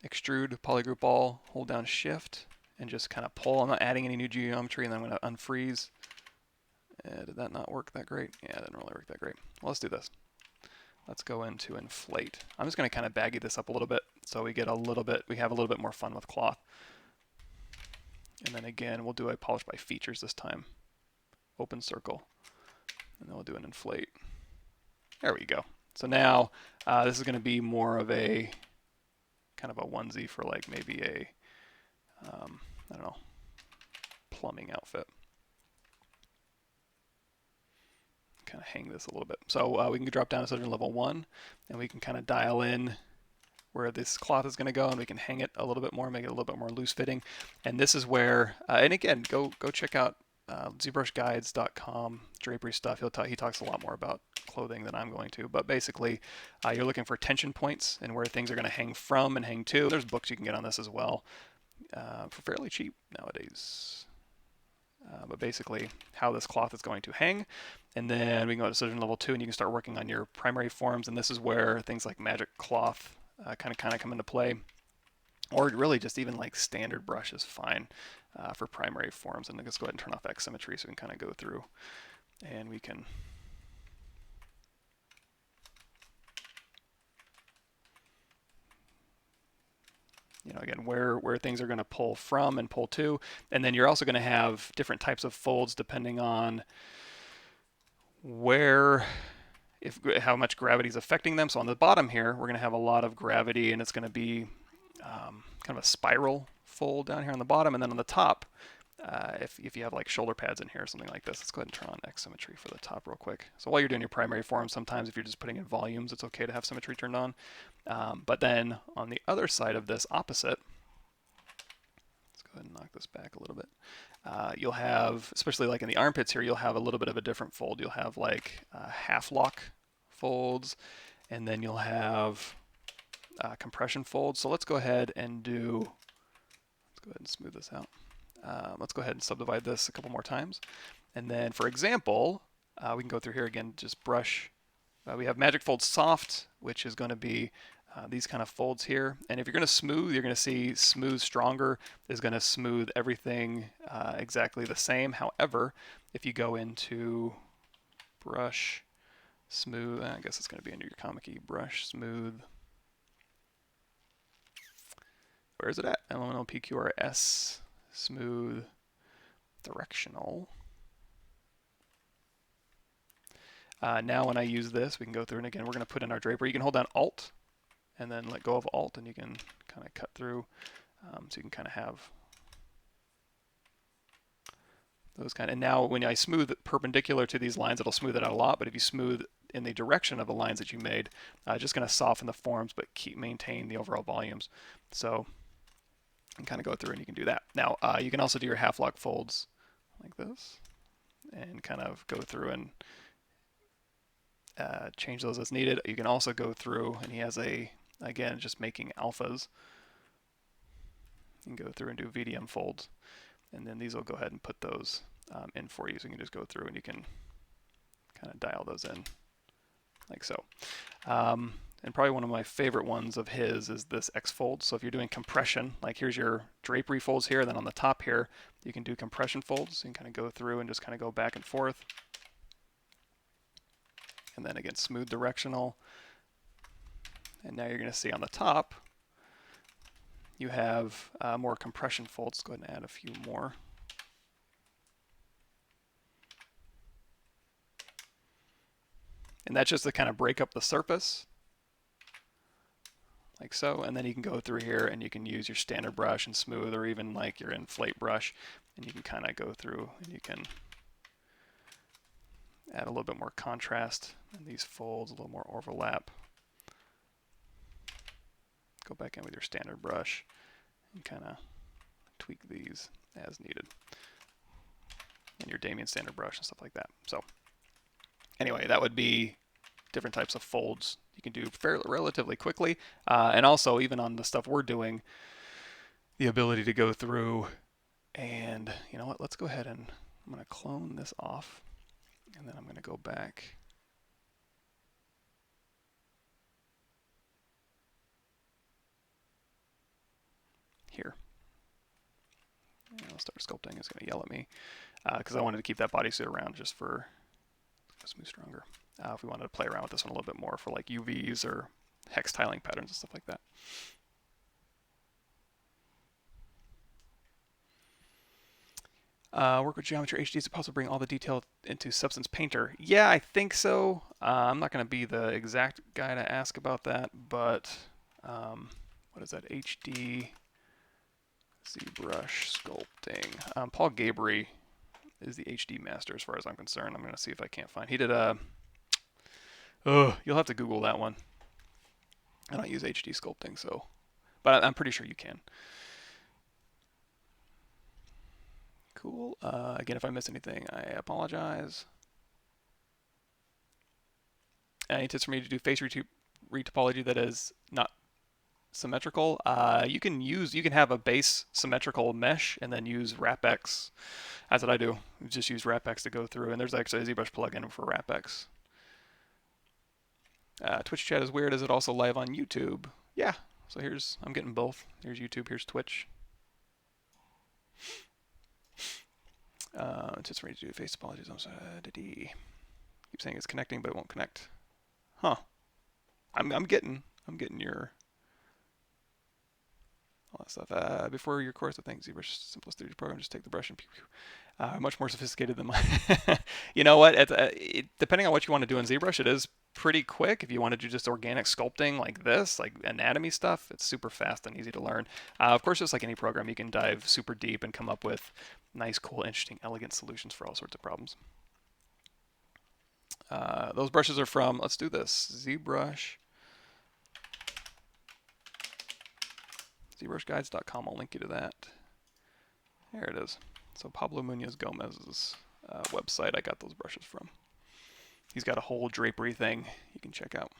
S1: extrude polygroup all, hold down shift, and just kind of pull. I'm not adding any new geometry, and then I'm going to unfreeze. Did that not work that great? Yeah, it didn't really work that great. Well, let's do this. Let's go into inflate. I'm just going to kind of baggy this up a little bit. So we get a little bit, we have a little bit more fun with cloth. And then again, we'll do a polish by features this time. Open circle. And then we'll do an inflate. There we go. So now this is going to be more of a kind of a onesie for like maybe a, I don't know, plumbing outfit. Kind of hang this a little bit. So we can drop down to subdivision level 1, and we can kind of dial in where this cloth is going to go, and we can hang it a little bit more, make it a little bit more loose fitting. And this is where, and again, go check out ZBrushGuides.com, drapery stuff. He talks a lot more about clothing than I'm going to, but basically you're looking for tension points and where things are going to hang from and hang to. There's books you can get on this as well for fairly cheap nowadays. But basically how this cloth is going to hang. And then we can go to subdivision level 2, and you can start working on your primary forms. And this is where things like magic cloth kind of come into play, or really just even like standard brush is fine for primary forms. And let's go ahead and turn off X Symmetry so we can kind of go through, and we can again, where things are going to pull from and pull to. And then you're also going to have different types of folds depending on how much gravity is affecting them. So on the bottom here, we're going to have a lot of gravity, and it's going to be kind of a spiral fold down here on the bottom. And then on the top, if you have like shoulder pads in here or something like this, let's go ahead and turn on X Symmetry for the top real quick. So while you're doing your primary form, sometimes if you're just putting in volumes, it's okay to have symmetry turned on. But then on the other side of this opposite, let's go ahead and knock this back a little bit. You'll have, especially like in the armpits here, you'll have a little bit of a different fold. You'll have like half lock folds, and then you'll have compression folds. So let's go ahead and smooth this out. Let's go ahead and subdivide this a couple more times. And then for example, we can go through here again, just brush. We have Magic Fold Soft, which is going to be these kind of folds here. And if you're going to smooth, you're going to see Smooth Stronger is going to smooth everything exactly the same. However, if you go into Brush, Smooth, I guess it's going to be under your comic-y, Brush, Smooth. Where is it at? Elemental PQRS, Smooth, Directional. Now when I use this, we can go through, and again, we're going to put in our drapery. You can hold down Alt and then let go of Alt, and you can kind of cut through. So you can kind of have those kind of, and now when I smooth perpendicular to these lines, it'll smooth it out a lot, but if you smooth in the direction of the lines that you made, just going to soften the forms, but maintain the overall volumes. So you can kind of go through and you can do that. Now you can also do your half lock folds like this, and kind of go through and change those as needed. You can also go through, and he has again, just making alphas. You can go through and do VDM folds, and then these will go ahead and put those in for you. So you can just go through and you can kind of dial those in like so. And probably one of my favorite ones of his is this X fold. So if you're doing compression, like here's your drapery folds here, then on the top here, you can do compression folds. You can kind of go through and just kind of go back and forth. And then again, smooth directional. And now you're going to see on the top, you have more compression folds. Let's go ahead and add a few more. And that's just to kind of break up the surface, like so. And then you can go through here and you can use your standard brush and smooth, or even like your inflate brush, and you can kind of go through and you can add a little bit more contrast in these folds, a little more overlap. Go back in with your standard brush and kind of tweak these as needed. And your Damien standard brush and stuff like that. So anyway, that would be different types of folds you can do relatively quickly. And also, even on the stuff we're doing, the ability to go through and, you know what, let's go ahead and I'm going to clone this off. And then I'm going to go back. Here. And I'll start sculpting. It's going to yell at me because I wanted to keep that bodysuit around just for Smooth Stronger. If we wanted to play around with this one a little bit more for like UVs or hex tiling patterns and stuff like that. Work with Geometry HD is it possible to bring all the detail into Substance Painter? Yeah, I think so. I'm not going to be the exact guy to ask about that, but what is that? HD ZBrush Sculpting. Paul Gabry is the HD master as far as I'm concerned. I'm going to see if I can't find. He did a. You'll have to Google that one. I don't use HD sculpting, so, but I'm pretty sure you can. Cool. Again, if I miss anything, I apologize. Any tips for me to do face retopology that is not symmetrical? You can have a base symmetrical mesh and then use WrapX. That's what I do. Just use WrapX to go through, and there's actually a ZBrush plugin for WrapX. Twitch chat is weird. Is it also live on YouTube? Yeah. So I'm getting both. Here's YouTube. Here's Twitch. Just ready to do face apologies. I'm sorry. Keep saying it's connecting, but it won't connect. Huh. I'm getting your all that stuff. Before your course, I think ZBrush simplest 3D program. Just take the brush and pew pew. Much more sophisticated than mine. You know what? Depending on what you want to do in ZBrush, it is pretty quick. If you want to do just organic sculpting like this, like anatomy stuff, it's super fast and easy to learn. Of course, just like any program, you can dive super deep and come up with nice, cool, interesting, elegant solutions for all sorts of problems. Those brushes are from, let's do this, ZBrush. ZBrushGuides.com. I'll link you to that. There it is. So Pablo Munoz Gomez's website I got those brushes from. He's got a whole drapery thing you can check out.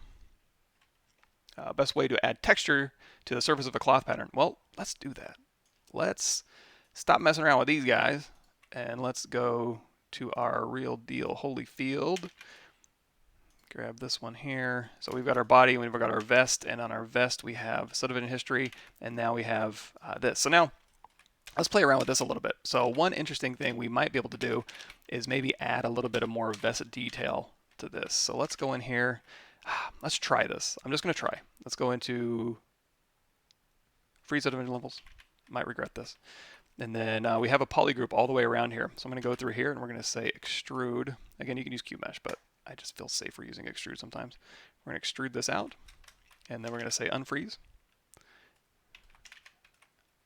S1: Best way to add texture to the surface of a cloth pattern. Well, let's do that. Let's stop messing around with these guys and let's go to our real deal Holyfield. Grab this one here. So we've got our body, we've got our vest, and on our vest we have Subdivision History, and now we have this. So now let's play around with this a little bit. So one interesting thing we might be able to do is maybe add a little bit of more vest detail to this. So let's go in here. Let's try this. I'm just going to try. Let's go into Freeze Subdivision Levels. Might regret this. And then we have a poly group all the way around here. So I'm going to go through here and we're going to say Extrude. Again, you can use QMesh, but I just feel safer using Extrude sometimes. We're going to extrude this out, and then we're going to say unfreeze.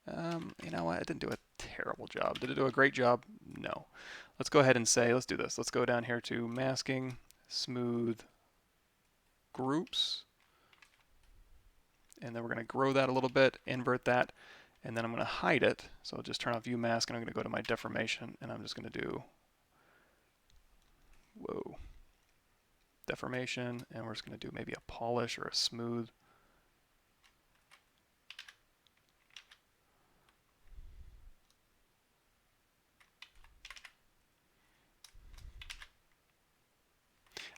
S1: You know what? It didn't do a terrible job. Did it do a great job? No. Let's go ahead and say, let's do this. Let's go down here to masking, smooth groups, and then we're going to grow that a little bit, invert that, and then I'm going to hide it. So I'll just turn off view mask, and I'm going to go to my deformation, and I'm just going to do, whoa. Deformation, and we're just going to do maybe a polish or a smooth.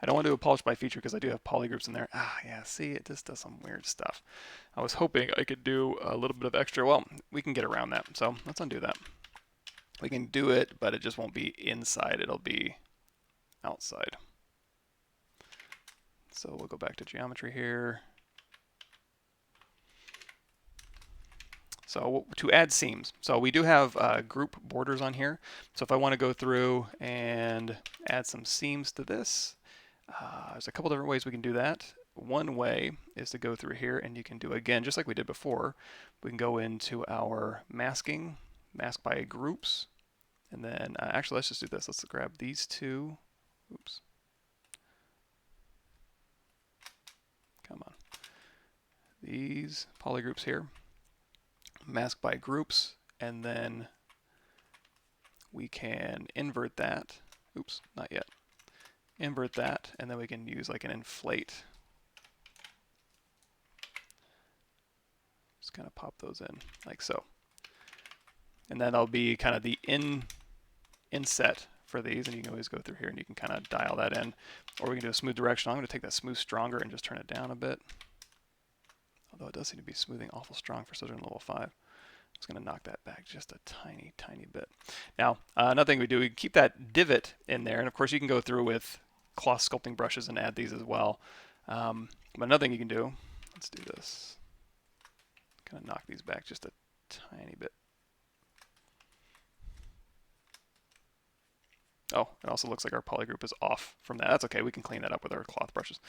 S1: I don't want to do a polish by feature because I do have poly groups in there. Yeah, see, it just does some weird stuff. I was hoping I could do a little bit of extra. Well, we can get around that, so let's undo that. We can do it, but it just won't be inside. It'll be outside. So we'll go back to geometry here. So to add seams, so we do have group borders on here. So if I want to go through and add some seams to this, there's a couple different ways we can do that. One way is to go through here and you can do, again, just like we did before, we can go into our masking, mask by groups, and then actually let's just do this. Let's grab these two. Oops. Come on. These polygroups here, mask by groups, and then we can invert that. Oops, not yet. Invert that, and then we can use like an inflate. Just kind of pop those in like so. And then that'll be kind of the inset for these, and you can always go through here and you can kind of dial that in. Or we can do a smooth direction. I'm going to take that smooth stronger and just turn it down a bit. Although it does seem to be smoothing awful strong for Subdivision level 5. I'm just going to knock that back just a tiny, tiny bit. Now, another thing we do, we keep that divot in there, and of course you can go through with cloth sculpting brushes and add these as well. But another thing you can do, let's do this. Kind of knock these back just a tiny bit. Oh, it also looks like our polygroup is off from that. That's okay. We can clean that up with our cloth brushes.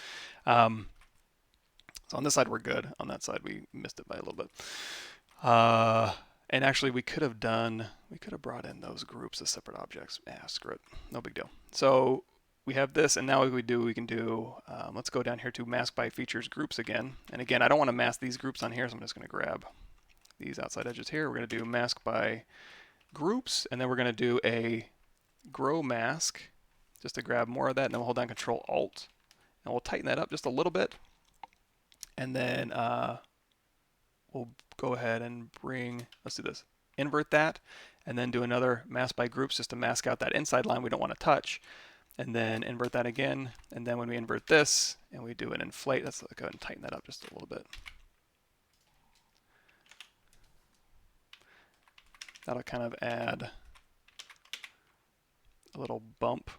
S1: So on this side, we're good. On that side, we missed it by a little bit. And actually, we could have brought in those groups as separate objects. Screw it. No big deal. So we have this, and now what we can do, let's go down here to mask by features groups again. And again, I don't want to mask these groups on here, so I'm just going to grab these outside edges here. We're going to do mask by groups, and then we're going to do a grow mask just to grab more of that, and then we'll hold down Control Alt, and we'll tighten that up just a little bit, and then we'll go ahead and let's do this, invert that, and then do another mask by groups just to mask out that inside line we don't want to touch, and then invert that again, and then when we invert this and we do an inflate, let's go ahead and tighten that up just a little bit. That'll kind of add a little bump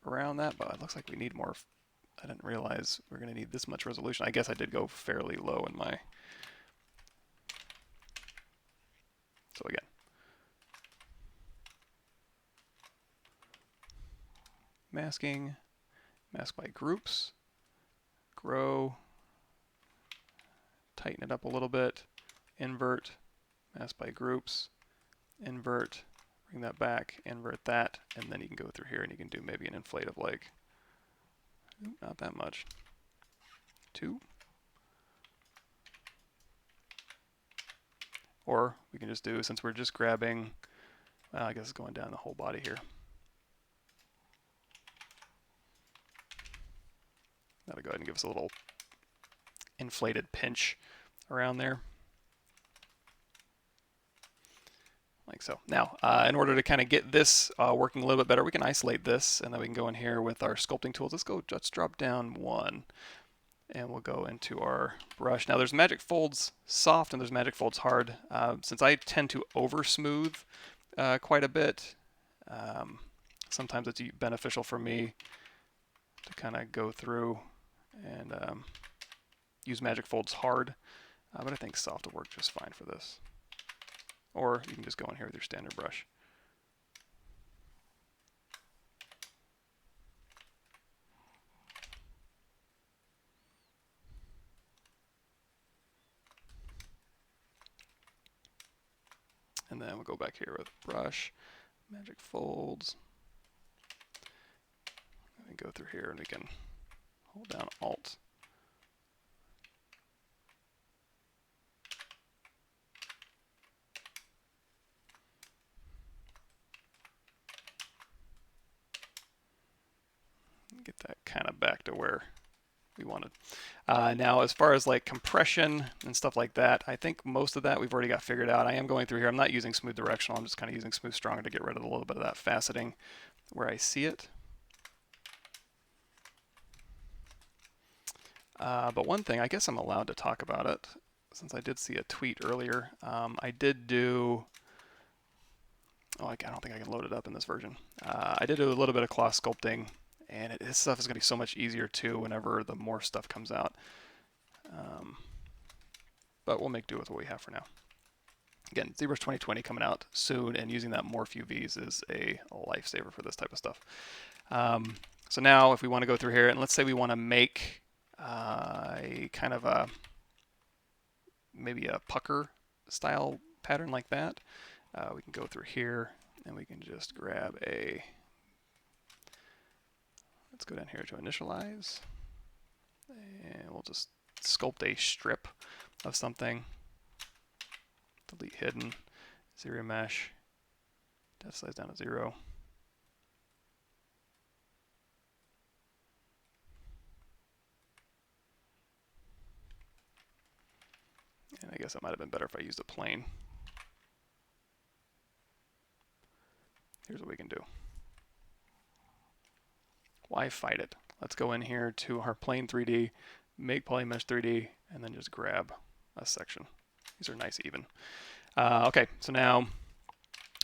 S1: around that, but it looks like we need more. I didn't realize we're going to need this much resolution. I guess I did go fairly low in my. So again, masking, mask by groups, grow, tighten it up a little bit, invert, mask by groups, invert, bring that back, invert that, and then you can go through here and you can do maybe an inflate of like, not that much, 2. Or we can just do, since we're just grabbing, I guess it's going down the whole body here. That'll go ahead and give us a little inflated pinch around there. Like so. Now, in order to kind of get this working a little bit better, we can isolate this, and then we can go in here with our sculpting tools. Let's drop down 1, and we'll go into our brush. Now, there's magic folds soft, and there's magic folds hard. Since I tend to over smooth quite a bit, sometimes it's beneficial for me to kind of go through and use magic folds hard, but I think soft will work just fine for this. Or you can just go in here with your standard brush. And then we'll go back here with brush, magic folds. And go through here and we can hold down Alt. Get that kind of back to where we wanted. Now, as far as like compression and stuff like that, I think most of that we've already got figured out. I am going through here. I'm not using smooth directional. I'm just kind of using smooth stronger to get rid of a little bit of that faceting where I see it. But one thing, I guess I'm allowed to talk about it since I did see a tweet earlier. I did do, I don't think I can load it up in this version. I did do a little bit of cloth sculpting, and this stuff is going to be so much easier too whenever the more stuff comes out. But we'll make do with what we have for now. Again, ZBrush 2020 coming out soon, and using that Morph UVs is a lifesaver for this type of stuff. So now if we want to go through here, and let's say we want to make a kind of a, maybe a pucker style pattern like that, we can go through here and we can just grab a, let's go down here to initialize, and we'll just sculpt a strip of something. Delete hidden, zero mesh, depth size down to 0. And I guess it might have been better if I used a plane. Here's what we can do. Why fight it? Let's go in here to our plane 3D, make polymesh 3D, and then just grab a section. These are nice even. Okay, so now we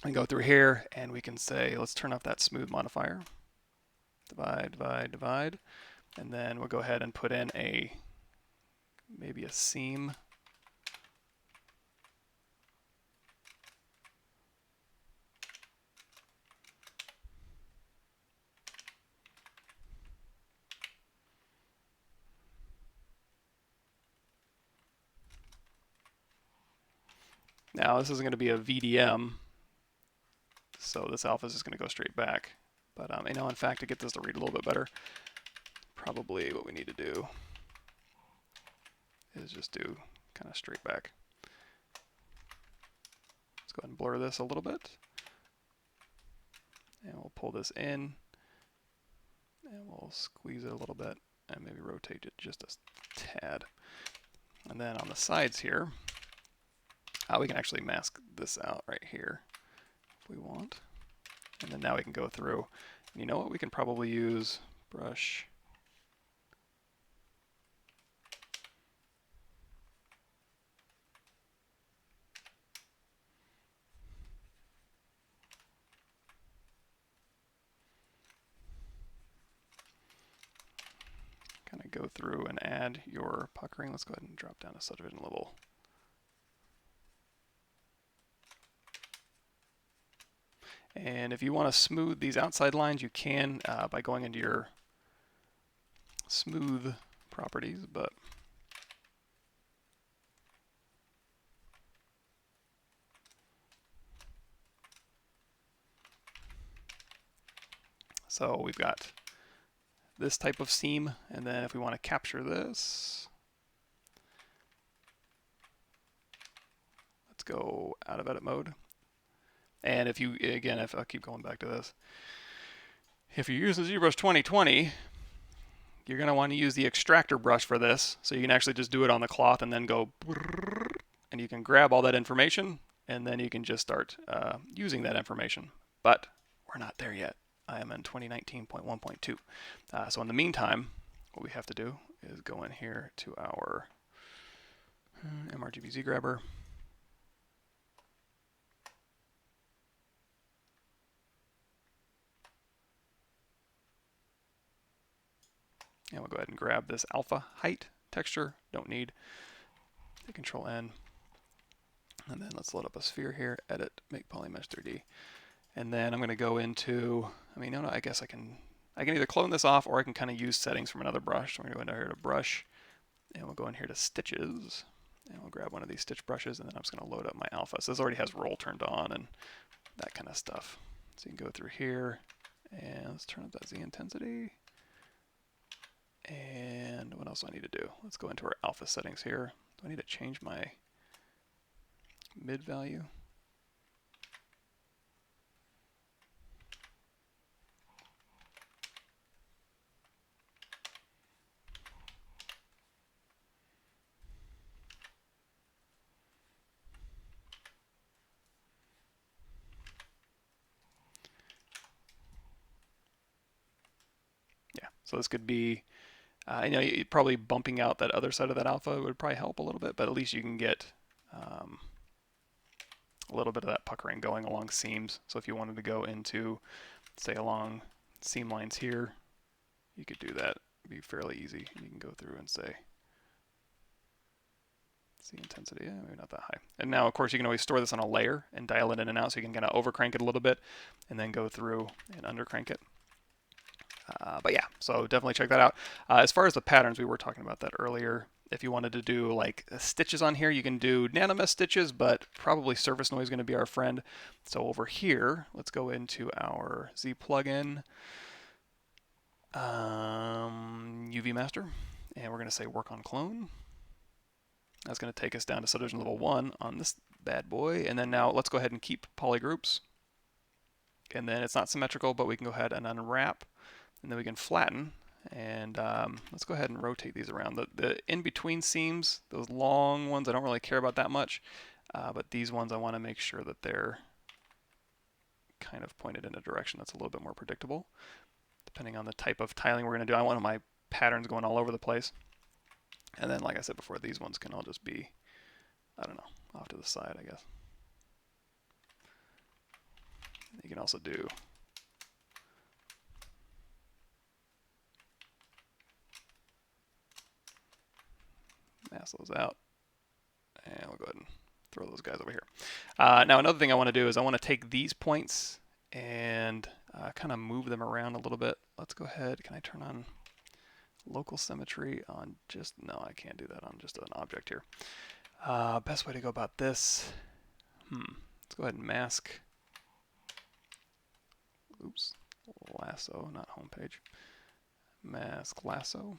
S1: can go through here and we can say, let's turn off that smooth modifier. Divide, divide, divide. And then we'll go ahead and put in maybe a seam. Now this isn't going to be a VDM, so this alpha is just going to go straight back. But you know, in fact, to get this to read a little bit better, probably what we need to do is just do kind of straight back. Let's go ahead and blur this a little bit. And we'll pull this in. And we'll squeeze it a little bit and maybe rotate it just a tad. And then on the sides here, we can actually mask this out right here if we want. And then now we can go through. And you know what? We can probably use brush. Kind of go through and add your puckering. Let's go ahead and drop down to subdivision level. And if you want to smooth these outside lines, you can by going into your smooth properties, but so we've got this type of seam, and then if we want to capture this, let's go out of edit mode. And if you, again, if I keep going back to this, if you're using ZBrush 2020, you're going to want to use the extractor brush for this, so you can actually just do it on the cloth and then go, and you can grab all that information, and then you can just start using that information. But we're not there yet. I am in 2019.1.2. So in the meantime, what we have to do is go in here to our MRGB grabber. And we'll go ahead and grab this alpha height texture. Don't need. Hit Control N. And then let's load up a sphere here. Edit, make polymesh 3D. And then I'm going to go into, no, I guess I can either clone this off or I can kind of use settings from another brush. So I'm going to go in here to brush, and we'll go in here to stitches, and we'll grab one of these stitch brushes, and then I'm just going to load up my alpha. So this already has roll turned on and that kind of stuff. So you can go through here, and let's turn up that Z intensity. And what else do I need to do? Let's go into our alpha settings here. Do I need to change my mid value? Yeah, so this could be, probably bumping out that other side of that alpha would probably help a little bit, but at least you can get a little bit of that puckering going along seams. So if you wanted to go into, say, along seam lines here, you could do that. It'd be fairly easy. You can go through and say, see intensity, maybe not that high. And now, of course, you can always store this on a layer and dial it in and out, so you can kind of overcrank it a little bit and then go through and undercrank it. But yeah, so definitely check that out. As far as the patterns, we were talking about that earlier. If you wanted to do like stitches on here, you can do nanomesh stitches, but probably surface noise is going to be our friend. So over here, let's go into our Z plugin, UV master, and we're going to say work on clone. That's going to take us down to subdivision level 1 on this bad boy. And then now let's go ahead and keep polygroups. And then it's not symmetrical, but we can go ahead and unwrap. And then we can flatten. And let's go ahead and rotate these around. The in-between seams, those long ones, I don't really care about that much. But these ones, I want to make sure that they're kind of pointed in a direction that's a little bit more predictable. Depending on the type of tiling we're going to do, I want my patterns going all over the place. And then, like I said before, these ones can all just be, I don't know, off to the side, I guess. You can also do mask those out, and we'll go ahead and throw those guys over here. Now, another thing I want to do is I want to take these points and kind of move them around a little bit. Let's go ahead. Can I turn on local symmetry on just, no, I can't do that on just an object here. Best way to go about this, Let's go ahead and mask. Oops, lasso, not homepage. Mask lasso.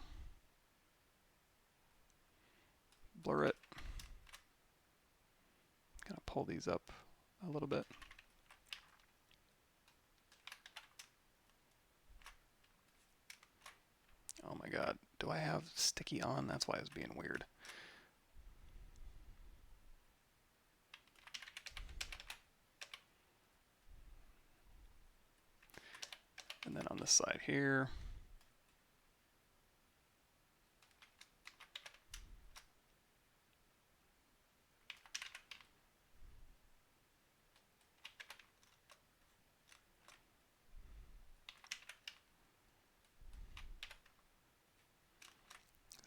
S1: Blur it. Kind of pull these up a little bit. Oh my god, do I have sticky on? That's why it's being weird. And then on this side here,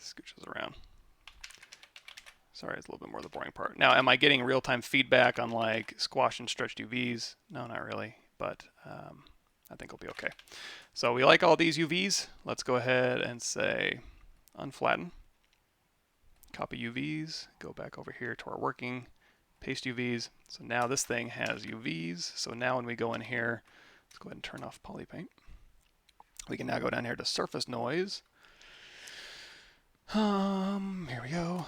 S1: scooches around. Sorry, it's a little bit more the boring part. Now, am I getting real-time feedback on like squash and stretched UVs? No, not really, but I think it'll be okay. So we like all these UVs. Let's go ahead and say unflatten. Copy UVs, go back over here to our working, paste UVs. So now this thing has UVs. So now when we go in here, let's go ahead and turn off polypaint. We can now go down here to surface noise. Here we go.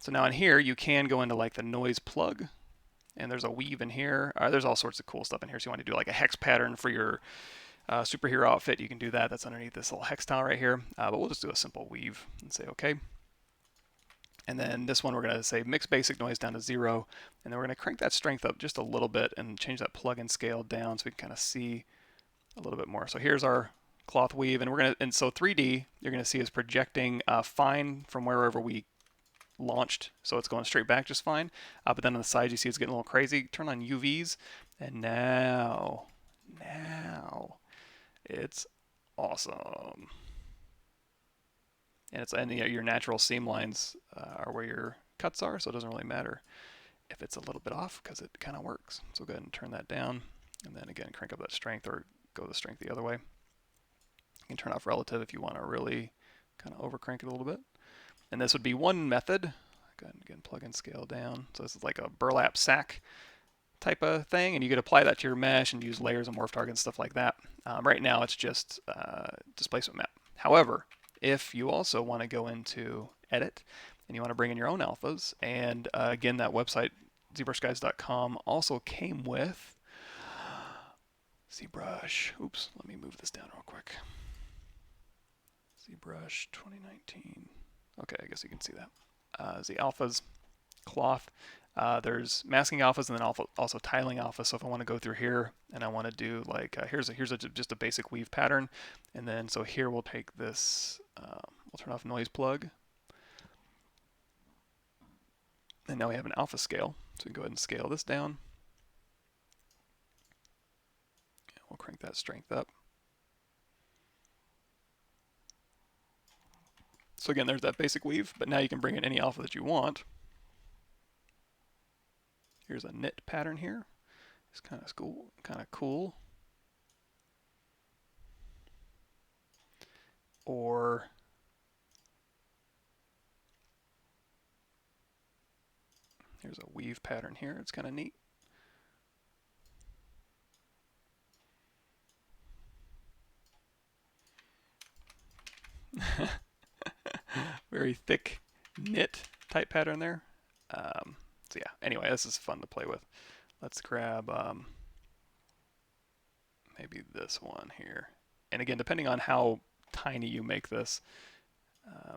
S1: So now in here, you can go into like the noise plug, and there's a weave in here. There's all sorts of cool stuff in here. So you want to do like a hex pattern for your superhero outfit, you can do that. That's underneath this little hex tile right here. But we'll just do a simple weave and say OK. And then this one, we're going to say mix basic noise down to 0. And then we're going to crank that strength up just a little bit and change that plug-in scale down so we can kind of see a little bit more. So here's our cloth weave. And we're going to, and so 3D, you're going to see is projecting fine from wherever we launched. So it's going straight back just fine. But then on the side, you see it's getting a little crazy. Turn on UVs. And now it's awesome. And your natural seam lines are where your cuts are, so it doesn't really matter if it's a little bit off because it kind of works. So go ahead and turn that down, and then again crank up that strength or go the strength the other way. You can turn off relative if you want to really kind of over crank it a little bit. And this would be one method. Go ahead and again plug in scale down. So this is like a burlap sack type of thing, and you could apply that to your mesh and use layers of morph target and stuff like that. Right now it's just displacement map. However, if you also want to go into edit and you want to bring in your own alphas, and again, that website zbrushguides.com also came with ZBrush. Oops, let me move this down real quick. ZBrush 2019. Okay, I guess you can see that. The alphas, cloth. There's masking alphas and then also tiling alpha. So if I want to go through here and I want to do like here's just a basic weave pattern, and then so here we'll take this. We'll turn off noise plug, and now we have an alpha scale. So we can go ahead and scale this down. We'll crank that strength up. So again, there's that basic weave, but now you can bring in any alpha that you want. Here's a knit pattern here. It's kind of cool. Or here's a weave pattern here. It's kind of neat. Very thick knit type pattern there. So yeah, anyway, this is fun to play with. Let's grab maybe this one here. And again, depending on how tiny you make this,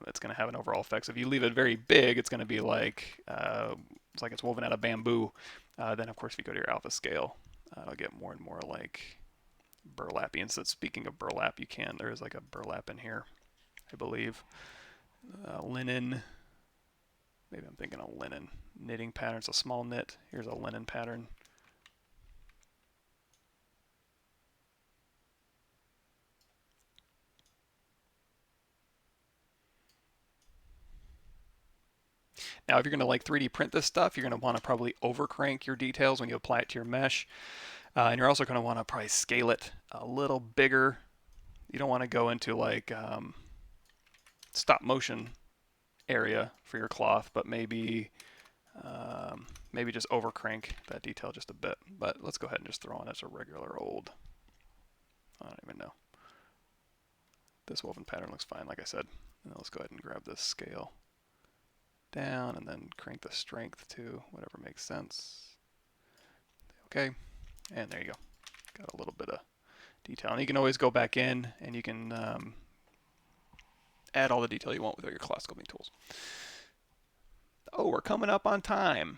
S1: it's going to have an overall effect. So if you leave it very big, it's going to be like it's woven out of bamboo. Then of course, if you go to your alpha scale, it'll get more and more like burlappy. And so speaking of burlap, there is like a burlap in here, I believe. Linen. Maybe I'm thinking of linen. Knitting pattern. It's a small knit. Here's a linen pattern. Now, if you're going to like 3D print this stuff, you're going to want to probably overcrank your details when you apply it to your mesh. And you're also going to want to probably scale it a little bigger. You don't want to go into like stop motion area for your cloth, but maybe Maybe just over crank that detail just a bit, but let's go ahead and just throw on as a regular old, I don't even know. This woven pattern looks fine, like I said. And let's go ahead and grab this scale down and then crank the strength to whatever makes sense. Okay, and there you go. Got a little bit of detail. And you can always go back in and you can add all the detail you want with your cloth sculpting tools. Oh, we're coming up on time.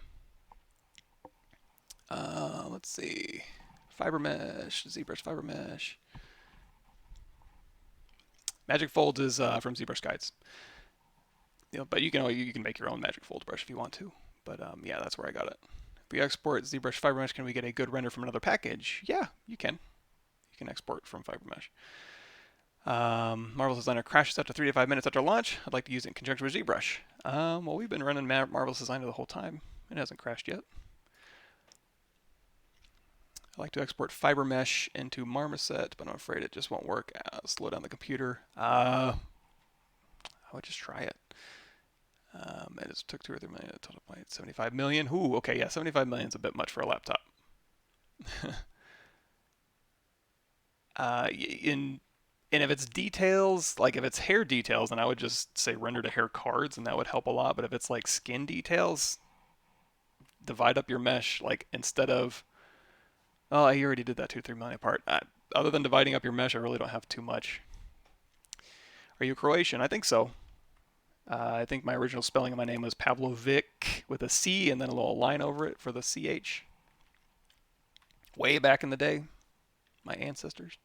S1: Let's see. Fiber mesh, ZBrush fiber mesh. Magic Folds is from ZBrush Guides. You know, but you can make your own Magic Fold brush if you want to. But yeah, that's where I got it. If we export ZBrush fiber mesh, can we get a good render from another package? Yeah, you can. You can export from fiber mesh. Marvelous Designer crashes after 3 to 5 minutes after launch. I'd like to use it in conjunction with ZBrush. Well, we've been running Marvelous Designer the whole time. It hasn't crashed yet. I like to export fiber mesh into Marmoset, but I'm afraid it just won't work. Slow down the computer. I would just try it. And it took 2 or 3 million. Total point 75 million. Ooh, okay, yeah, 75 million is a bit much for a laptop. And if it's details, like if it's hair details, then I would just say render to hair cards, and that would help a lot. But if it's like skin details, divide up your mesh, like instead of, oh, I already did that 2 or 3 million apart. Other than dividing up your mesh, I really don't have too much. Are you Croatian? I think so. I think my original spelling of my name was Pavlovich with a C and then a little line over it for the CH. Way back in the day, my ancestors.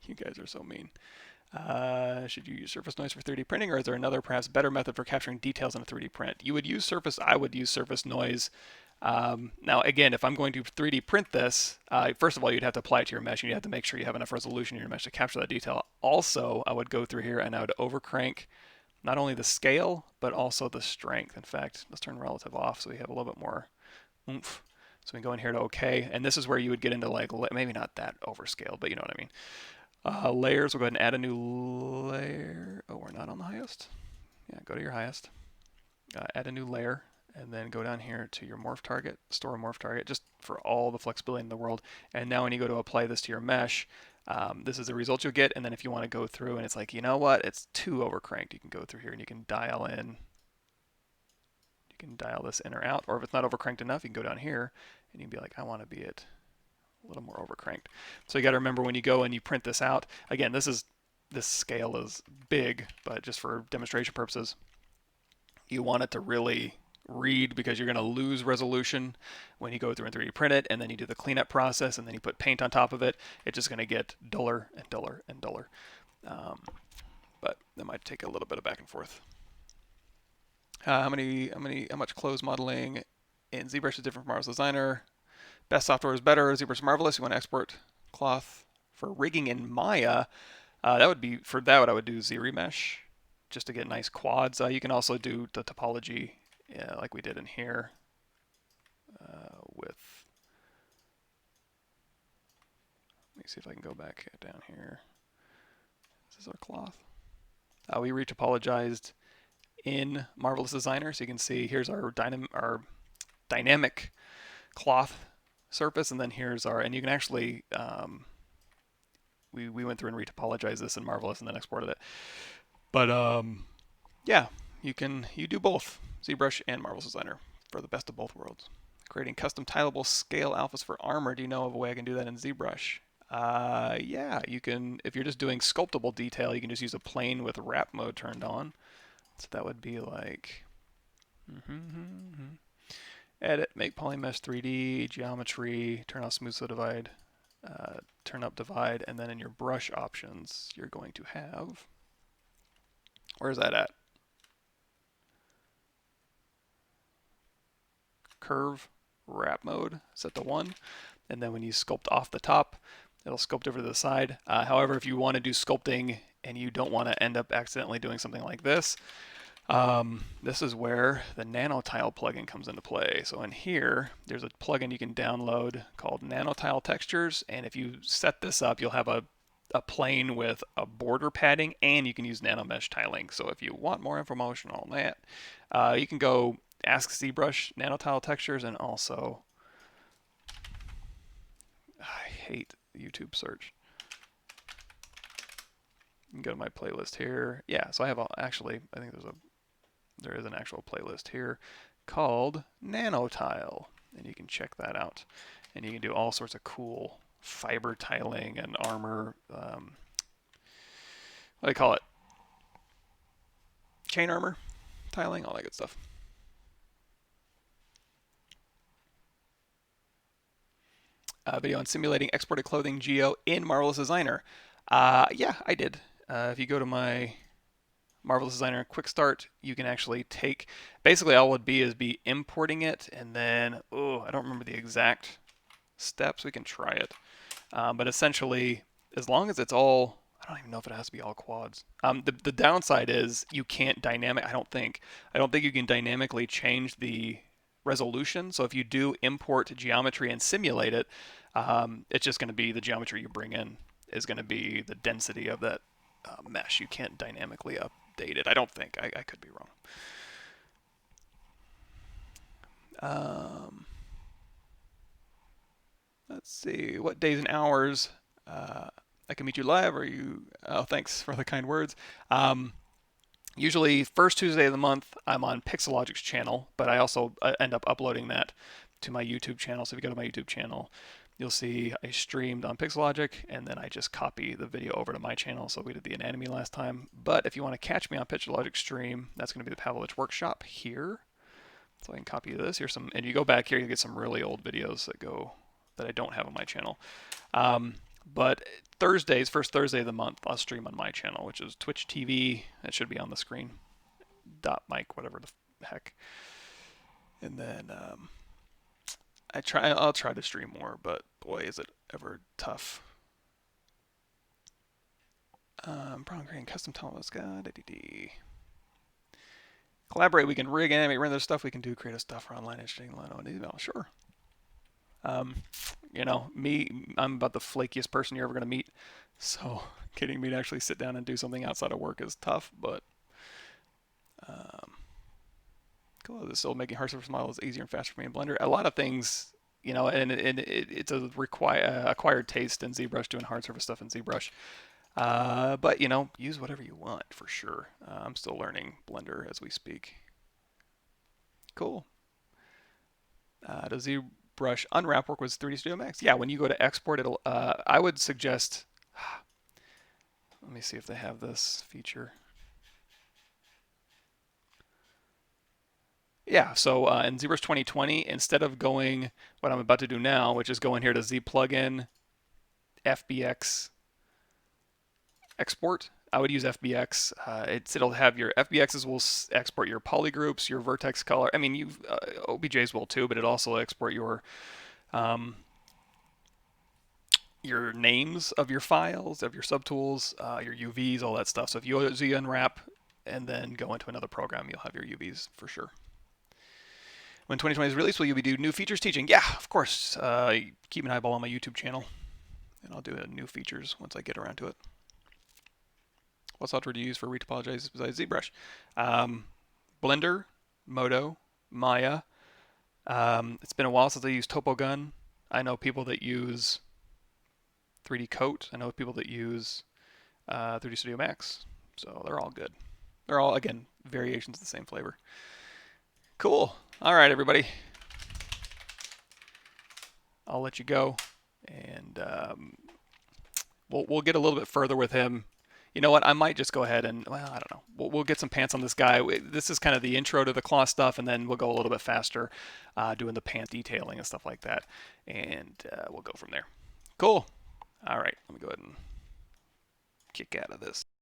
S1: You guys are so mean. Should you use surface noise for 3D printing, or is there another, perhaps better method for capturing details in a 3D print? You would use surface. I would use surface noise. Now, again, if I'm going to 3D print this, first of all, you'd have to apply it to your mesh, and you'd have to make sure you have enough resolution in your mesh to capture that detail. Also, I would go through here and I would overcrank not only the scale, but also the strength. In fact, let's turn relative off so we have a little bit more oomph. So we can go in here to OK, and this is where you would get into like, maybe not that overscale, but you know what I mean. Layers, we'll go ahead and add a new layer. Oh, we're not on the highest. Yeah, go to your highest. Add a new layer, and then go down here to your Morph Target, store a Morph Target, just for all the flexibility in the world. And now when you go to apply this to your mesh, this is the result you'll get. And then if you want to go through and it's like, you know what, it's too overcranked, you can go through here and you can dial in. You can dial this in or out. Or if it's not overcranked enough, you can go down here and you can be like, I want to be at a little more overcranked. So you got to remember when you go and you print this out, again, this scale is big, but just for demonstration purposes, you want it to really read, because you're going to lose resolution when you go through and 3D print it, and then you do the cleanup process, and then you put paint on top of it. It's just going to get duller and duller and duller. But that might take a little bit of back and forth. How much clothes modeling in ZBrush is different from Marvelous Designer? Best software is better. ZBrush Marvelous. You want to export cloth for rigging in Maya. That would be, for that, I would do Z-Remesh just to get nice quads. You can also do the topology like we did in here with, let me see if I can go back down here. This is our cloth. We retopologized in Marvelous Designer, so you can see here's our dynamic cloth surface, and then here's our, and you can actually, we went through and retopologized this in Marvelous and then exported it. But yeah, you do both ZBrush and Marvelous Designer for the best of both worlds. Creating custom tileable scale alphas for armor. Do you know of a way I can do that in ZBrush? Yeah, you can. If you're just doing sculptable detail, you can just use a plane with wrap mode turned on. So that would be like edit, make polymesh 3D, geometry, turn off smooth so divide, turn up divide, and then in your brush options, you're going to have, where's that at? Curve, wrap mode, set to 1, and then when you sculpt off the top, it'll sculpt over to the side. However, if you want to do sculpting and you don't want to end up accidentally doing something like this, this is where the nanotile plugin comes into play. So in here, there's a plugin you can download called Nanotile Textures, and if you set this up, you'll have a a plane with a border padding, and you can use nanomesh tiling. So if you want more information on that, you can go ask ZBrush nanotile textures, and also I hate YouTube search. You can go to my playlist here. Yeah, so I have actually, I think there is an actual playlist here called Nanotile, and you can check that out. And you can do all sorts of cool fiber tiling and armor. What do they call it? Chain armor tiling, all that good stuff. Video on simulating exported clothing geo in Marvelous Designer. Yeah, I did. If you go to my Marvelous Designer Quick Start, you can actually take, basically all it would be is importing it, and then, I don't remember the exact steps. We can try it. But essentially, as long as it's all, I don't even know if it has to be all quads. The downside is you can't I don't think you can dynamically change the resolution. So if you do import geometry and simulate it, it's just going to be the geometry you bring in is going to be the density of that mesh. You can't dynamically update it. I don't think. I could be wrong. Let's see. What days and hours I can meet you live, or you? Oh, thanks for the kind words. Usually first Tuesday of the month, I'm on Pixelogic's channel, but I also end up uploading that to my YouTube channel. So if you go to my YouTube channel, you'll see I streamed on Pixelogic, and then I just copy the video over to my channel. So we did the anatomy last time. But if you want to catch me on Pixelogic stream, that's going to be the Pavlovich workshop here. So I can copy this. Here's some, and you go back here, you get some really old videos that I don't have on my channel. But Thursdays, first Thursday of the month, I'll stream on my channel, which is Twitch TV. That should be on the screen. .mic, whatever the heck. And then I'll try to stream more, but boy, is it ever tough. Brown green custom telemos guide. Collaborate. We can rig, animate, render stuff. We can do creative stuff for online editing. Sure. You know, I'm about the flakiest person you're ever going to meet. So getting me to actually sit down and do something outside of work is tough, but cool. This still making hard surface models easier and faster for me in Blender. A lot of things, you know, and it's a acquired taste in ZBrush doing hard surface stuff in ZBrush. But, you know, use whatever you want for sure. I'm still learning Blender as we speak. Cool. Does ZBrush unwrap work with 3D Studio Max? Yeah, when you go to export, it'll. I would suggest. Let me see if they have this feature. Yeah, so in ZBrush 2020, instead of going what I'm about to do now, which is going here to Z plugin, FBX export, I would use FBX. It'll have your FBXs will export your polygroups, your vertex color. I mean, OBJs will too, but it also export your names of your files, of your subtools, your UVs, all that stuff. So if you Z unwrap and then go into another program, you'll have your UVs for sure. When 2020 is released, will you be doing new features teaching? Yeah, of course. Keep an eyeball on my YouTube channel, and I'll do new features once I get around to it. What software do you use for retopologize besides ZBrush? Blender, Modo, Maya. It's been a while since I used TopoGun. I know people that use 3D Coat. I know people that use 3D Studio Max. So they're all good. They're all, again, variations of the same flavor. Cool. All right, everybody. I'll let you go, and we'll get a little bit further with him. You know what? I might just go ahead and, well, I don't know. We'll get some pants on this guy. This is kind of the intro to the claw stuff, and then we'll go a little bit faster doing the pant detailing and stuff like that, and we'll go from there. Cool. All right. Let me go ahead and kick out of this.